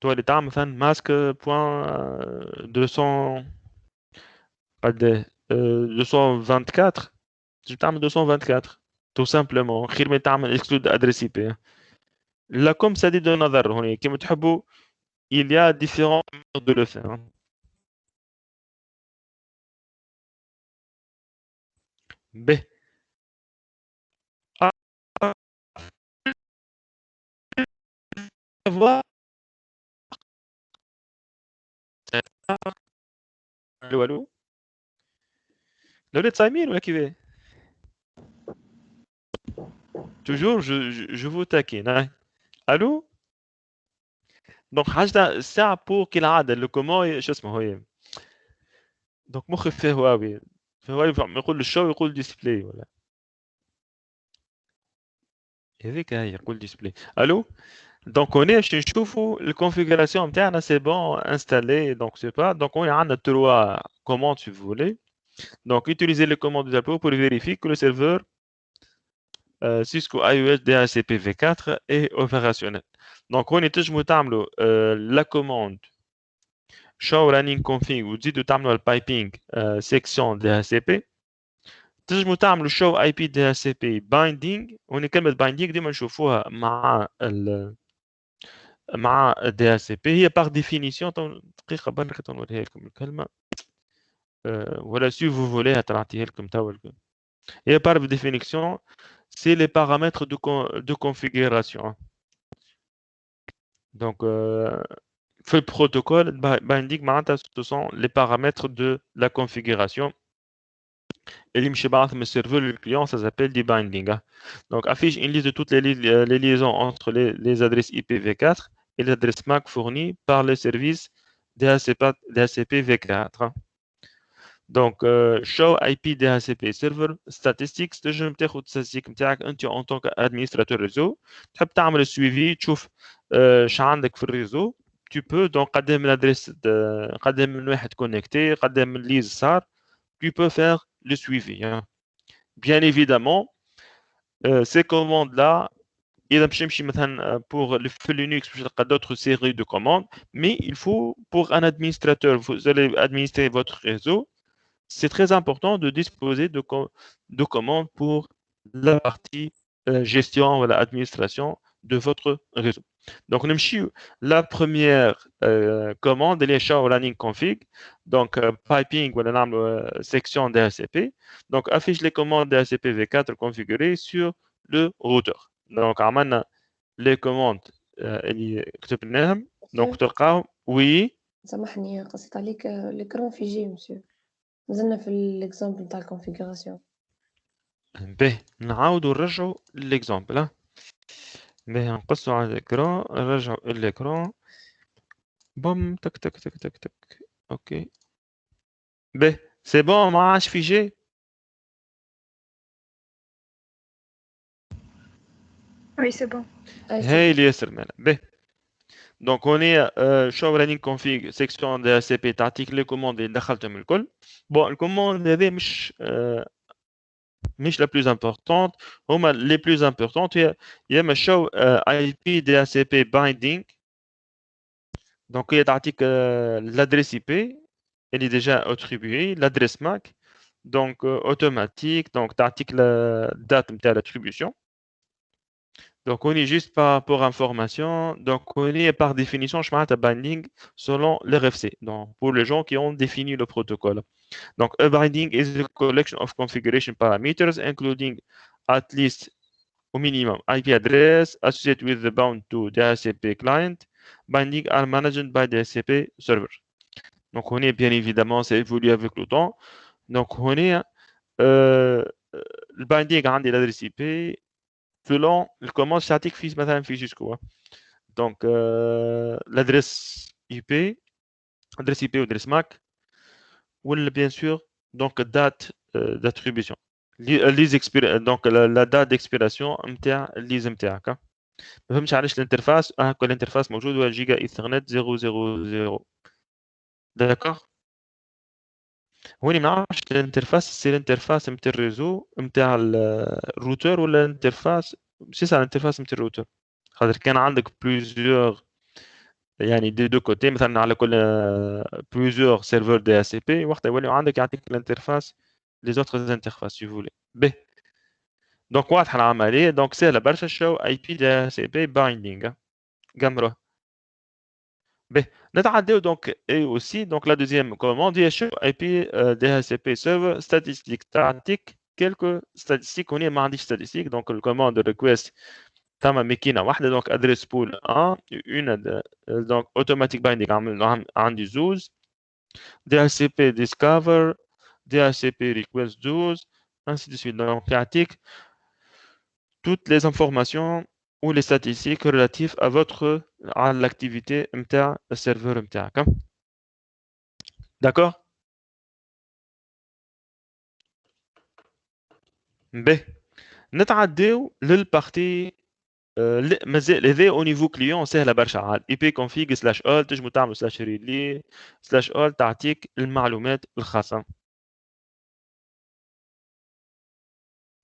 تولي تعمل مثلا ماسك بوان 200 قد 224 تنجم تعمل 224 tout simplement خير من تعمل اكسكلود ادريس اي بي لكم سديد النظر هنا كما تحبوا il y a différents modes de le faire ب voir الو الو الولاد صايمين ولا كيفاه toujours je vous taquine hein. الو دونك حاجة الساعة بور كالعادة لو كومون شو اسمه هو دونك مخي فيه هواوي يقول الشو يقول ديسبلاي ولا هذيك هي يقول ديسبلاي الو دونك هنا باش نشوفوا الكونفيغوراسيون نتاعنا سي بون انستالي دونك سي با دونك هنا عندنا 3 commandes si vous voulez donc utilisez les commandes de Apple pour vérifier que le serveur Cisco IOS DHCP v4 est opérationnel donc هنا تنجموا تعملوا la commande show running config وتزيدوا تعملوا البايبينغ section DHCP تنجموا تعملوا show IP DHCP binding هنا كلمة binding ديما نشوفوها مع DHCP هي par définition دقيقة برك تنوريها لكم الكلمة ولا si vous voulez هتعطيها لكم توا هي par définition c'est les paramètres de configuration donc في البروتوكول binding معناتها ce sont les paramètres de la configuration اللي مش بعث من السيرفر للكليون ça s'appelle des binding donc affiche une liste de toutes les liaisons entre les adresses IPv4 et les adresses MAC fournies par les services DHCP v4 donc show IP DHCP server statistics تنجم تاخذ statistics نتاعك انت en tant qu'administrateur réseau تحب تعمل السويفي تشوف اش عندك في الريزو tu peux donc قدام من الادريس قدام من واحد كونيكتي قدام من ليز صار tu peux faire le suivi hein. Bien évidemment ces commandes là إذا باش نمشي مثلا pour le Linux باش تلقى d'autres séries de commandes mais il faut pour un administrateur vous allez administrer votre réseau c'est très important de disposer de commandes pour la partie gestion ou l'administration de votre réseau. Donc, la première commande, elle est show running config. Donc, piping ou la section DHCP. Donc, affiche les commandes DHCP v4 configurées sur le routeur. Donc, on les commandes كتبناهم. Donc, تلقاهم oui. سامحني قصيت عليك l'écran figé monsieur. نزلنا في الاكزامبل نتاع الكونفيغوراسيون. باهي نعاودوا نرجعوا ليكزامبل باهي نقصوا على الاكران نرجعوا الاكران بوم تك تك تك تك تك اوكي باهي سي بون ما عادش في جي وي سي بون هاي اللي ياسر مالا باهي دونك هوني شو رانين كونفيغ سيكسيون دي اس بي تعطيك لي كوموند اللي دخلتهم الكل بون الكوموند هذه مش la plus importante هما les plus importantes هي ما show IP DHCP binding donc هي تعطيك l'adresse IP elle est déjà attribuée l'adresse MAC donc automatique donc تعطيك la date نتاع l'attribution Donc, on est juste pour information. Donc, on est par définition, je m'arrête à binding selon l'RFC. Donc, pour les gens qui ont défini le protocole. Donc, a binding is a collection of configuration parameters, including at least au minimum IP address associated with the bound to DHCP client. Binding are managed by DHCP server. Donc, on est bien évidemment, ça évolue avec le temps. Donc, on est le binding عندي l'adresse IP selon le commande statique في مثلا في jusqu'où. Donc, l'adresse IP, adresse IP ou adresse MAC, ou bien sûr, donc date d'attribution. Donc la date d'expiration نتاع الليز نتاعك. ما فهمتش علاش الانترفاس هكا الانترفاس موجود هو جيجا ايثرنت 000. داكوغ هوني ما عرفتش الانترفاس سي الانترفاس نتاع الريزو نتاع الروتور ولا الانترفاس سي سا الانترفاس نتاع الروتور خاطر كان عندك بليزيور يعني دي دو كوتي مثلا على كل بليزيور سيرفور دي اس بي وقتها يولي عندك يعطيك الانترفاس لي زوتر انترفاس سي فولي به دونك واضحه العمليه دونك سهله برشا شو اي بي دي اس بي بايندينغ قمره به نتعداو دونك اي اوسي دونك لا دوزيام كوموند هي شو اي بي دي اس بي سيرفر ستاتستيك تعطيك كيلكو ستاتستيك هنا ما عنديش ستاتستيك دونك الكوموند ريكويست تما ماكينه واحده دونك ادريس بول 1 اون دونك اوتوماتيك بايندينغ عندي زوز دي اس بي ديسكفر دي اس بي ريكويست 12 ainsi de suite donc يعطيك toutes les informations ou les statistiques relatives à l'activité نتاع السيرفر نتاعك. D'accord? به نتعداو للبارتي مازال هذا او نيفو كليون سهله برشا على اي بي كونفيغ سلاش اول تنجموا تعملوا سلاش ريلي سلاش اول تعطيك المعلومات الخاصه.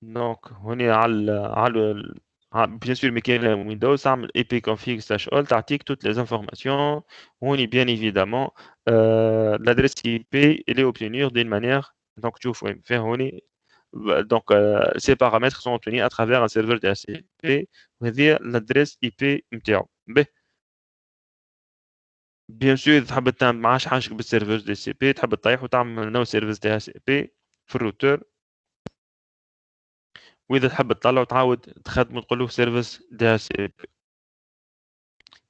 دونك هنا على bien sûr mais qu'il Windows تعمل ipconfig/all تعطيك toutes les informations هوني bien évidemment l'adresse IP elle est obtenue d'une manière donc تشوف وين فين هوني donc ces paramètres sont obtenus à travers un serveur DHCP وهذه l'adresse IP نتاعو به bien sûr إذا تحب تعمل ما عادش حاجك بالسيرفر DHCP تحب تطيح وتعمل نو سيرفيس DHCP في الروتر واذا تحب تطلع وتعاود تخدم تقول له سيرفيس دي اس اي بي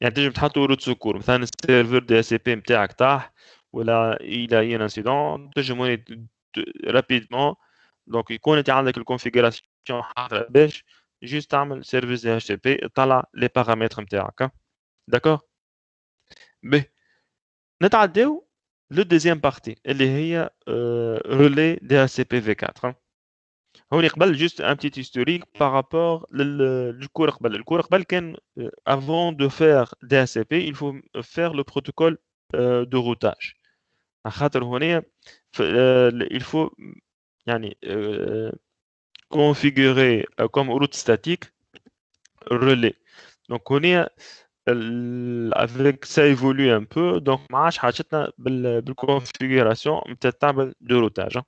يعني تنجم تحطوا روت سكور مثلا السيرفر دي اس اي بي نتاعك طاح ولا الى اي انسيدون تنجم رابيدمون دونك يكون انت عندك الكونفيغوراسيون حاضره باش جيست تعمل سيرفيس دي اس اي بي تطلع لي بارامتر نتاعك داكور به نتعداو لو دوزيام بارتي اللي هي رولي دي اس اي بي في 4 هوني قبل جوست ان بتيت هيستوريك بارابور للكور قبل الكور قبل كان avant de faire DHCP il faut faire le protocole de routage خاطر هنا il faut يعني configurer comme route statique relais donc هنا avec ça évolue un peu donc ما عادش حاجتنا بالconfiguration نتاع تعمل de routage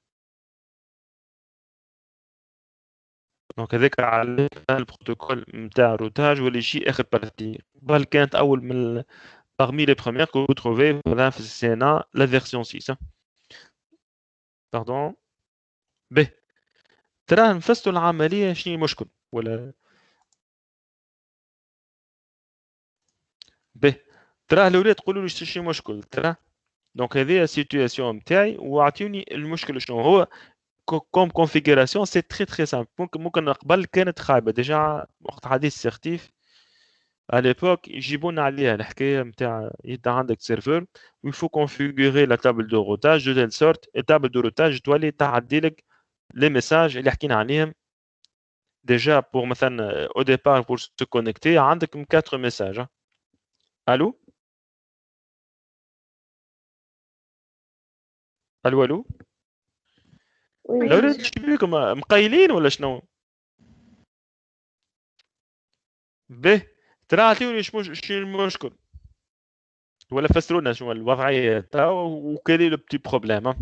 دونك هذاك على البروتوكول نتاع الروتاج واللي شيء اخر بارتي قبل كانت اول من parmi les premières que vous trouvez voilà في السينا la version 6 pardon ب ترى نفسوا العمليه شنو المشكل ولا ب ترى الاولاد تقولوا لي شنو المشكل ترى دونك هذه السيتوياسيون نتاعي واعطيوني المشكل شنو هو كوم كونفيغوراسيون سي تري تري سامبل ممكن قبل كانت خايبه ديجا وقت حديث سيرتيف à l'époque يجيبونا عليها الحكايه نتاع انت عندك سيرفر ويفو كونفيغوري لا تابل دو روتاج دو تيل سورت التابل دو روتاج تولي تعدي لك لي ميساج اللي حكينا عليهم ديجا بور مثلا او ديبار بور سو كونيكتي عندك 4 ميساج الو الو الو لو شو بيكم مقايلين ولا شنو به ترى عطيوني شنو المشكل ولا فسرونا شنو الوضعيه تاعو وكالي لو بتي بروبليم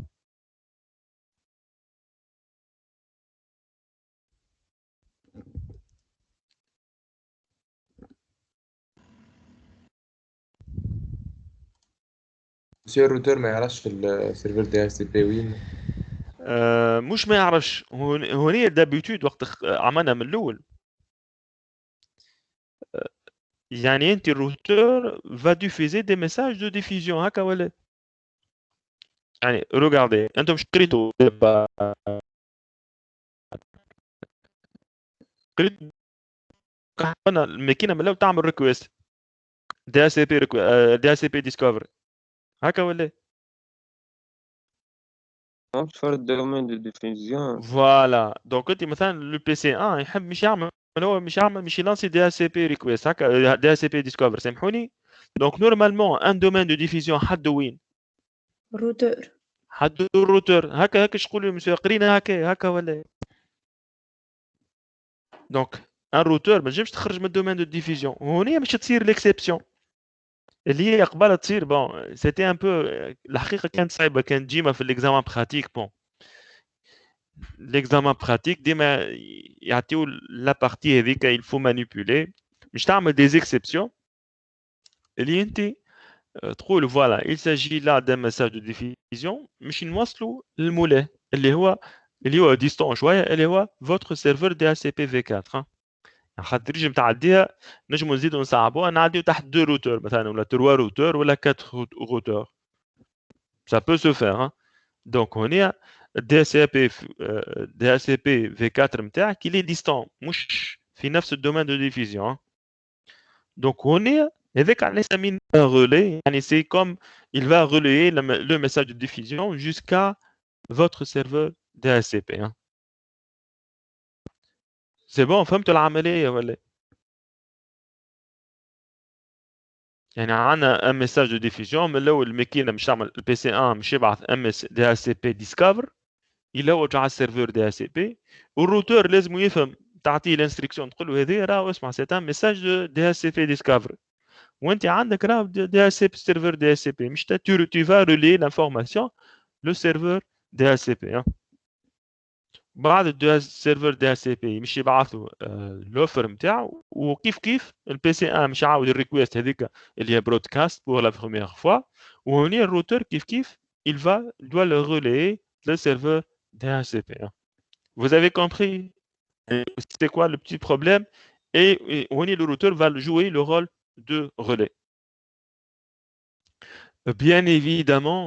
مسيو الروتور ما يعرفش في السيرفر دي اتش سي بي وين؟ مش ما يعرفش هوني دابيتود وقت عملنا من الاول. يعني انت الروتور va diffuser des messages de diffusion هكا ولا؟ يعني regardez انتم مش قريتوا قريتوا قلنا الماكينه من الاول تعمل ريكويست دي اس بي دي اس بي ديسكفري هكا ولا؟ فور الدومين دو ديفيزيون. فوالا دونك انت مثلا لو بي سي 1 يحب مش يلانسي دي اس بي ريكويست هكا دي اس بي ديسكفري سامحوني. دونك نورمالمون ان دومين دو ديفيزيون حدو وين؟ الروتور. حدو الروتور هكا شقولوا مسيو قرينا هكا ولا؟ دونك ان روتور ما تجمش تخرج من الدومين دو ديفيزيون هونيا باش تصير ليكسيبسيون اللي هي قبل تصير بون سيتي ان بو الحقيقه كانت صعيبه كانت ديما في ليكزامان براتيك بون l'examen pratique ديما يعطيو لا بارتي هذيك il faut manipuler مش تعمل des exceptions اللي انت تقول فوالا il s'agit là d'un message de diffusion مش نوصلوا للمولاه اللي هو ديستون شويه اللي هو votre serveur DHCP V4 خاطر تنجم تعديها نجموا نزيدوا نصعبوها نعديو تحت 2 روتور مثلا ولا 3 روتور ولا 4 روتور ça peut se faire donc هنا DHCP V4 نتاعك il est distant مش في نفس الدومين دو ديفيزيون donc هنا هذاك علاش نسميه un relais يعني c'est comme il va relayer le message de diffusion jusqu'à votre serveur DHCP c'est bon فهمتوا العمليه ولا؟ يعني عندنا un message de diffusion من الاول الماكينه مش تعمل البي سي 1 مش يبعث DHCP discover يلوج على السيرفر دي اس بي والروتور لازم يفهم تعطيه الانستركسيون تقول له هذه راه اسمع سي ان ميساج دي اس بي ديسكفري وانت عندك راه دي اس بي سيرفر دي اس بي مش tu vas relayer l'information le serveur دي اس بي بعد السيرفر دي اس بي مش يبعثوا الاوفر نتاعو وكيف البي سي 1 مش يعاود الريكويست هذيك اللي هي برودكاست بور لا بروميير فوا وهنا الروتور كيف il doit le relayer le serveur DHCP. Vous avez compris c'était quoi le petit problème et le routeur va jouer le rôle de relais. Bien évidemment,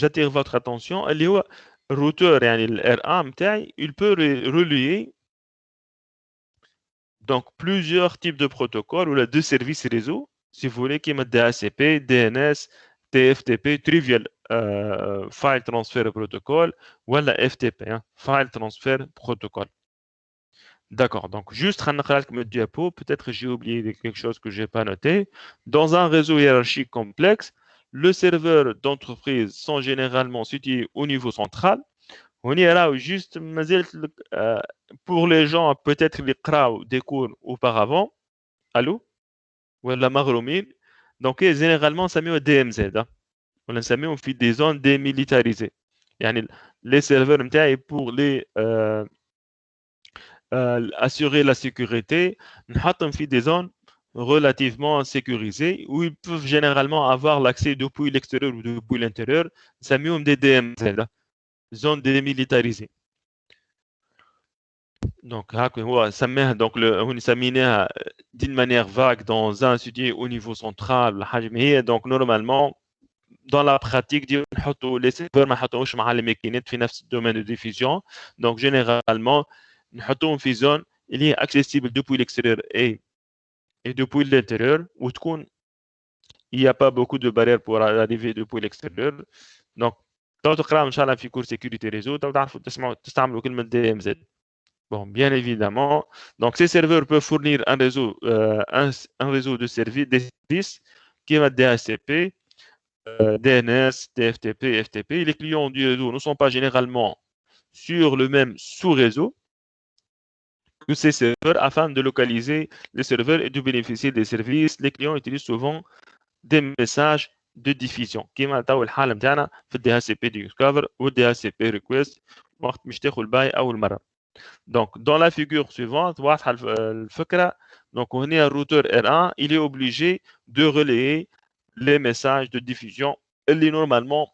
j'attire votre attention, le routeur, le R1 il peut relayer donc plusieurs types de protocoles ou deux services réseau, si vous voulez, qui mettent DHCP, DNS, TFTP, Trivial File Transfer Protocol, ou la FTP, File Transfer Protocol. D'accord, donc juste un diapo, peut-être j'ai oublié quelque chose que je n'ai pas noté. Dans un réseau hiérarchique complexe, les serveurs d'entreprise sont généralement situés au niveau central. On y est là juste pour les gens peut-être les crowds des cours auparavant. Allô? Ou la maghroumine. Donc généralement ça met au DMZ. On ça met on fait des zones démilitarisées. يعني les serveurs pour les assurer la sécurité, nous fait des zones relativement sécurisées où ils peuvent généralement avoir l'accès depuis l'extérieur ou depuis l'intérieur. Ça met des DMZ, zones démilitarisées. Donc, donc d'une manière vague dans un studio au niveau central. Donc, normalement, dans la pratique, les serveurs ما حطوش مع les maquinettes في نفس domaine de diffusion. Donc, généralement, نحطوهم في zone اللي هي accessible depuis l'extérieur et depuis l'intérieur où il n'y a pas beaucoup de barrières pour arriver depuis l'extérieur. Donc, لو تقرأ إن شاء الله في cours sécurité réseau تعرفوا تستعملوا كلمة DMZ. Bon, bien évidemment. Donc, ces serveurs peuvent fournir un réseau de services qui va DHCP, DNS, TFTP, FTP. Les clients du réseau ne sont pas généralement sur le même sous-réseau que ces serveurs afin de localiser les serveurs et de bénéficier des services. Les clients utilisent souvent des messages de diffusion qui m'attendent le حال نتاعنا في DHCP discover ou DHCP request وقت مش تاخذ الباي أول مرة. Donc, dans la figure suivante, donc on est un routeur R1, il est obligé de relayer les messages de diffusion اللي نورمالمون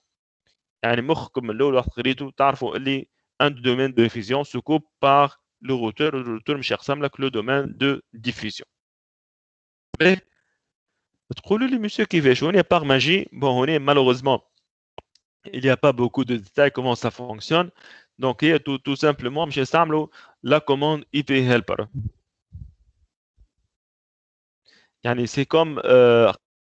يعني مخكم من الاول وقت قريتو تعرفوا اللي un domaine de diffusion se coupe par le routeur مش يقسم لك le domaine de diffusion. باهي تقولوا لي monsieur كيفاش هوني par magie bon هوني malheureusement il n'y a pas beaucoup de détails comment ça fonctionne donc هي tout simplement باش نستعملوا la commande IP helper يعني c'est comme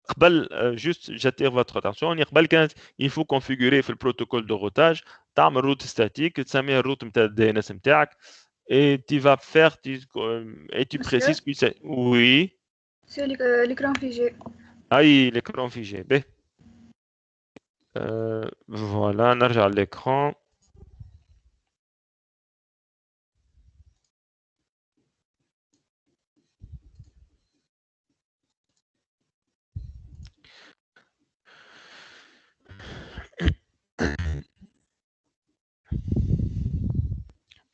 قبل juste j'attire votre attention قبل كانت il faut configurer في البروتوكول de routage تعمل route statique تسميها الروت نتاع الدي ان اس نتاعك et tu vas faire et tu précises que c'est oui C'est l'écran figé. اي l'écran figé به voilà نرجع l'écran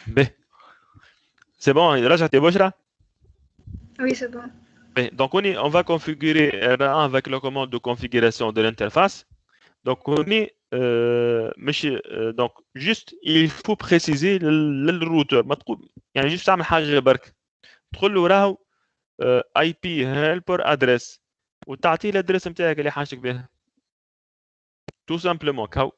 به c'est bon رجعت يا بشرى Oui, c'est bon. donc on va configurer R1 avec la commande de configuration de l'interface donc مش donc juste il faut préciser للروتر ما تقول يعني juste تعمل حاجه برك تقول له راهو اي بي هيلبر ادريس وتعطيه الادريس نتاعك اللي حاجتك بها tout simplement كاو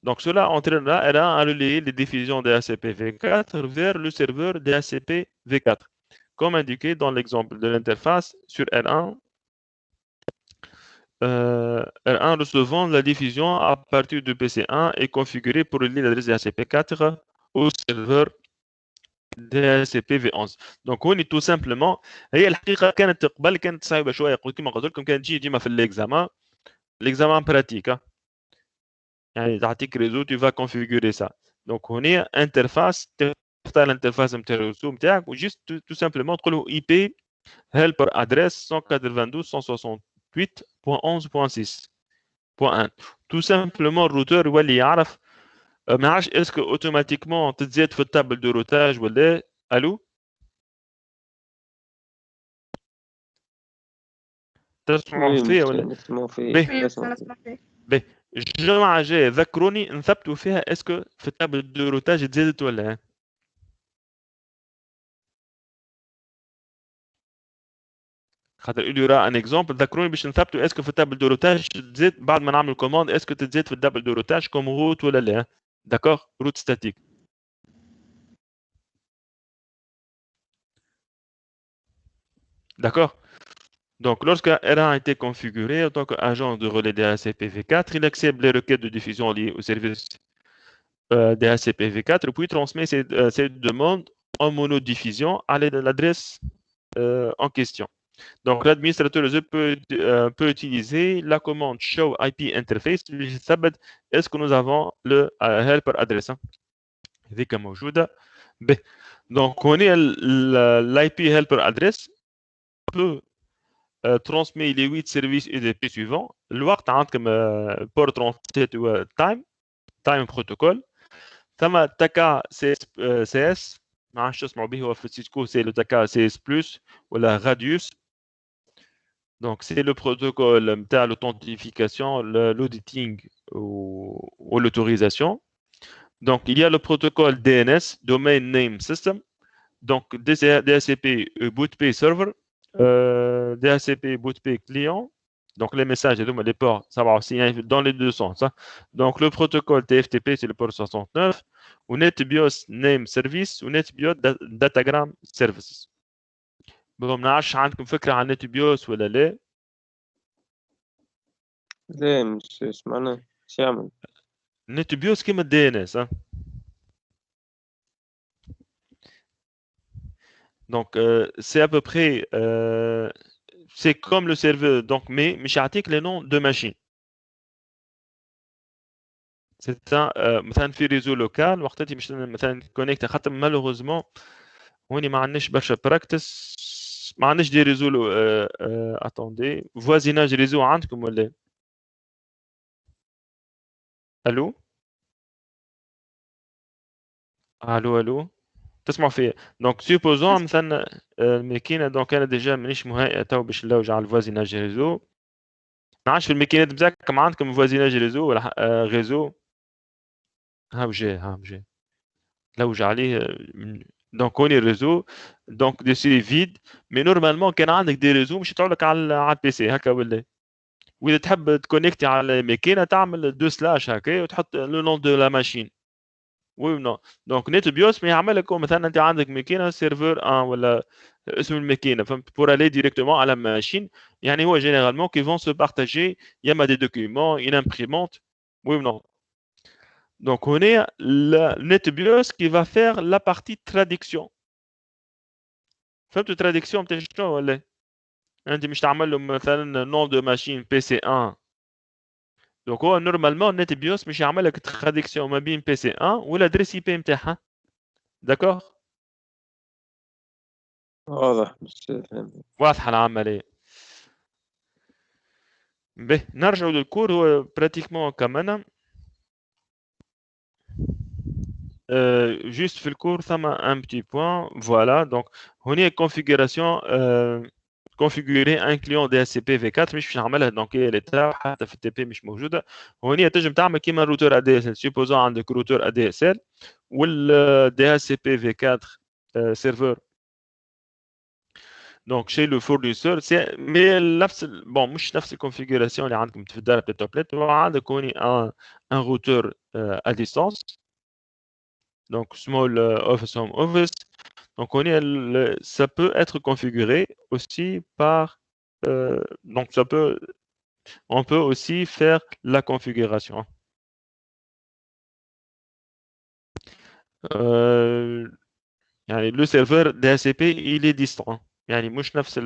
donc cela entraînera à relayer les diffusions DHCP v4 vers le serveur DHCP v4 comme indiqué dans l'exemple de l'interface sur R1 R1 recevant la diffusion à partir du PC1 est configuré pour relier l'adresse DHCP4 au serveur DHCP v11 donc هوني tout simplement هي الحقيقه كانت قبل كانت صعيبه شويه كما قلت لكم كانت تجي ديما في l'examen pratique يعني تعطيك ريزو tu vas configurer ça donc هنا interface تختار الانترفاس نتاع الرسوم نتاعك وجست tout simplement تقول له IP helper address 192.168.11.6.1 tout simplement الروتور يولي يعرف ما عادش اسكو اوتوماتيكمون تتزاد في التابل دو روتاج ولا الو تسمعوا فيا ولا نسمعوا فيه باهي أنا أسمع فيك. باهي الجمعة جاية ذكروني نثبتوا فيها اسكو في التابل دو روتاج تزادت ولا خاطر il y aura un exemple ذكروني باش نثبتوا اسكو في التابل دو روتاج تزاد بعد ما نعمل كوموند اسكو تزاد في التابل دو روتاج كوم روت ولا لا داكور روت ستاتيك d'accord donc lorsque R1 a été configuré en tant qu'agent de relais DHCP v4 il accepte les requêtes de diffusion liées au service DHCP v4 puis transmet ces demandes en monodiffusion à l'adresse en question. Donc l'administrateur peut utiliser la commande show IP interface est-ce que nous avons le helper adresse هذيك موجودة donc on est l'IP helper address peut transmettre les 8 services UDP suivants الوقت عندكم port 37 و time protocol ثم تكا CS ما عادش تسمعوا به هو في سيسكو سي لو تكا CS plus ولا radius donc c'est le protocole نتاع l'authentification l'auditing ou l'autorisation donc il y a le protocole DNS domain name system donc DHCP bootp server DHCP bootp client donc les messages les ports ça va aussi dans les deux sens hein. Donc le protocole TFTP c'est le port 69 ou NetBIOS name service ou NetBIOS datagram services ما نعرفش عندكم فكرة عن NetBIOS ولا لا لا مش سمعنا شو يعمل NetBIOS كيما DNS hein. donc c'est à peu près c'est comme le serveur donc mais مش يعطيك les noms de machines c'est un مثلا في ريزو لوكال وقتها مش مثلا كونيكت خاطر مالوغوزمون هوني ما عندناش برشا براكتس ما عندناش دي ريزو اتوندي فوازيناج ريزو عندكم ولا الو الو تسمعوا فيا دونك سيبوزون مثلا الماكينه دونك انا ديجا مانيش مهيئ تو باش نلوج على الفوازيناج ريزو نعرفش في الماكينات بتاعكم عندكم فوازيناج ريزو ولا ريزو ها وجا لوج عليه دونك هوني الريزو دونك دي سي فيد مي نورمالمون كان عندك دي ريزو مش يطلعوا لك على البي سي هكا ولا واذا تحب تكونيكتي على الماكينه تعمل دو سلاش هكا وتحط لو نون دو لا ماشين وي و نو دونك نت بيوس ما يعمل لك مثلا انت عندك ماكينه سيرفر 1 ولا اسم الماكينه فهمت بور الي ديريكتومون على ماشين يعني هو جينيرالمون كي فون سو بارتاجي يا دي دوكيومون une imprimante وي و نو Donc, on est le NetBIOS qui va faire la partie traduction. فهمتوا traduction بتاع شنو ولا؟ أنت مش تعمل له مثلا nom de machine PC1. Donc هو normalement NetBIOS مش يعمل لك traduction ما بين PC1 والادريس IP نتاعها. D'accord؟ واضح بس فهمت. واضحة العملية. به نرجعوا للكور هو pratiquement كمان. Juste في الكور ثم un petit point voilà donc هنا configuration configurer un client DHCP V4 مش نعملها donc هي اللي تاع حتى في التي بي مش موجوده هنا تنجم تعمل كيما الروتور ADSL supposons عندك روتور ADSL وال DHCP V4 serveur donc chez le fournisseur c'est mais نفس bon مش نفس الconfiguration اللي عندكم في الدار بتاع التابلت وعندك هنا un routeur à distance donc small office home office donc ça peut être configuré aussi par donc on peut aussi faire la configuration يعني le serveur DHCP il est distant يعني مش نفس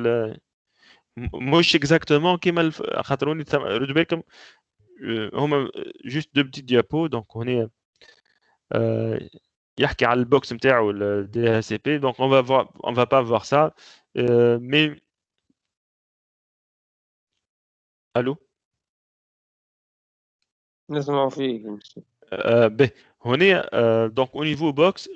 مش exactement كيما خاطروني ردوا بالكم هما juste deux petits diapos donc هنا يحكي على البوكس نتاعو ال DHCP donc on va pas voir ça mais allô نسمع فيك. به هنا donc au niveau box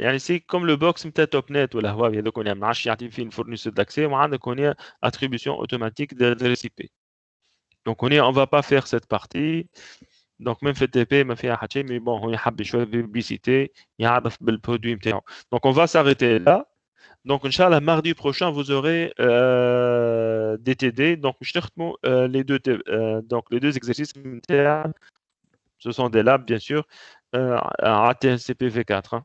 يعني c'est comme le box نتاع توب نت ولا هواوي هذوك ما نعرفش يعطي فيه الفورنيسور d'accès وعندك هنا attribution automatique d'adresse IP donc هنا on va pas faire cette partie donc même في التي بي ما فيها حتى شيء mais bon هو يحب شويه publicité يعرف بالبرودوي نتاعو donc on va s'arrêter là donc inchallah mardi prochain vous aurez des TD donc مش نختموا les deux donc les deux exercices نتاع ce sont des labs bien sûr à TCP V4 hein.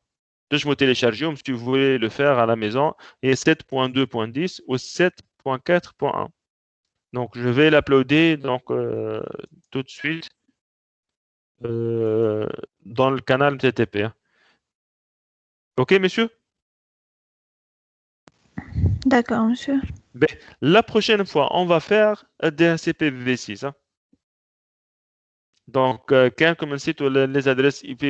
Je me télécharge si vous voulez le faire à la maison et 7.2.10 ou 7.4.1 donc je vais l'uploader donc tout de suite dans le canal TTP hein. Ok messieurs. D'accord, monsieur. Ben, la prochaine fois on va faire DHCP V6 hein. Donc كان كما نسيتوا les adresses IP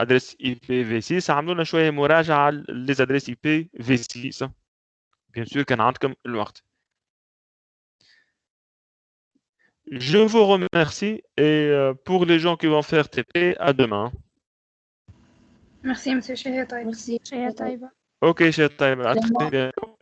adresse IPv6 عملوا لنا شويه مراجعه على les adresses IPv6 bien sûr كان عندكم الوقت. Je vous remercie et pour les gens qui vont faire TP à demain. Merci, monsieur Shahia Taïb. ميرسي شيء طيبة Ok, chers à très bientôt.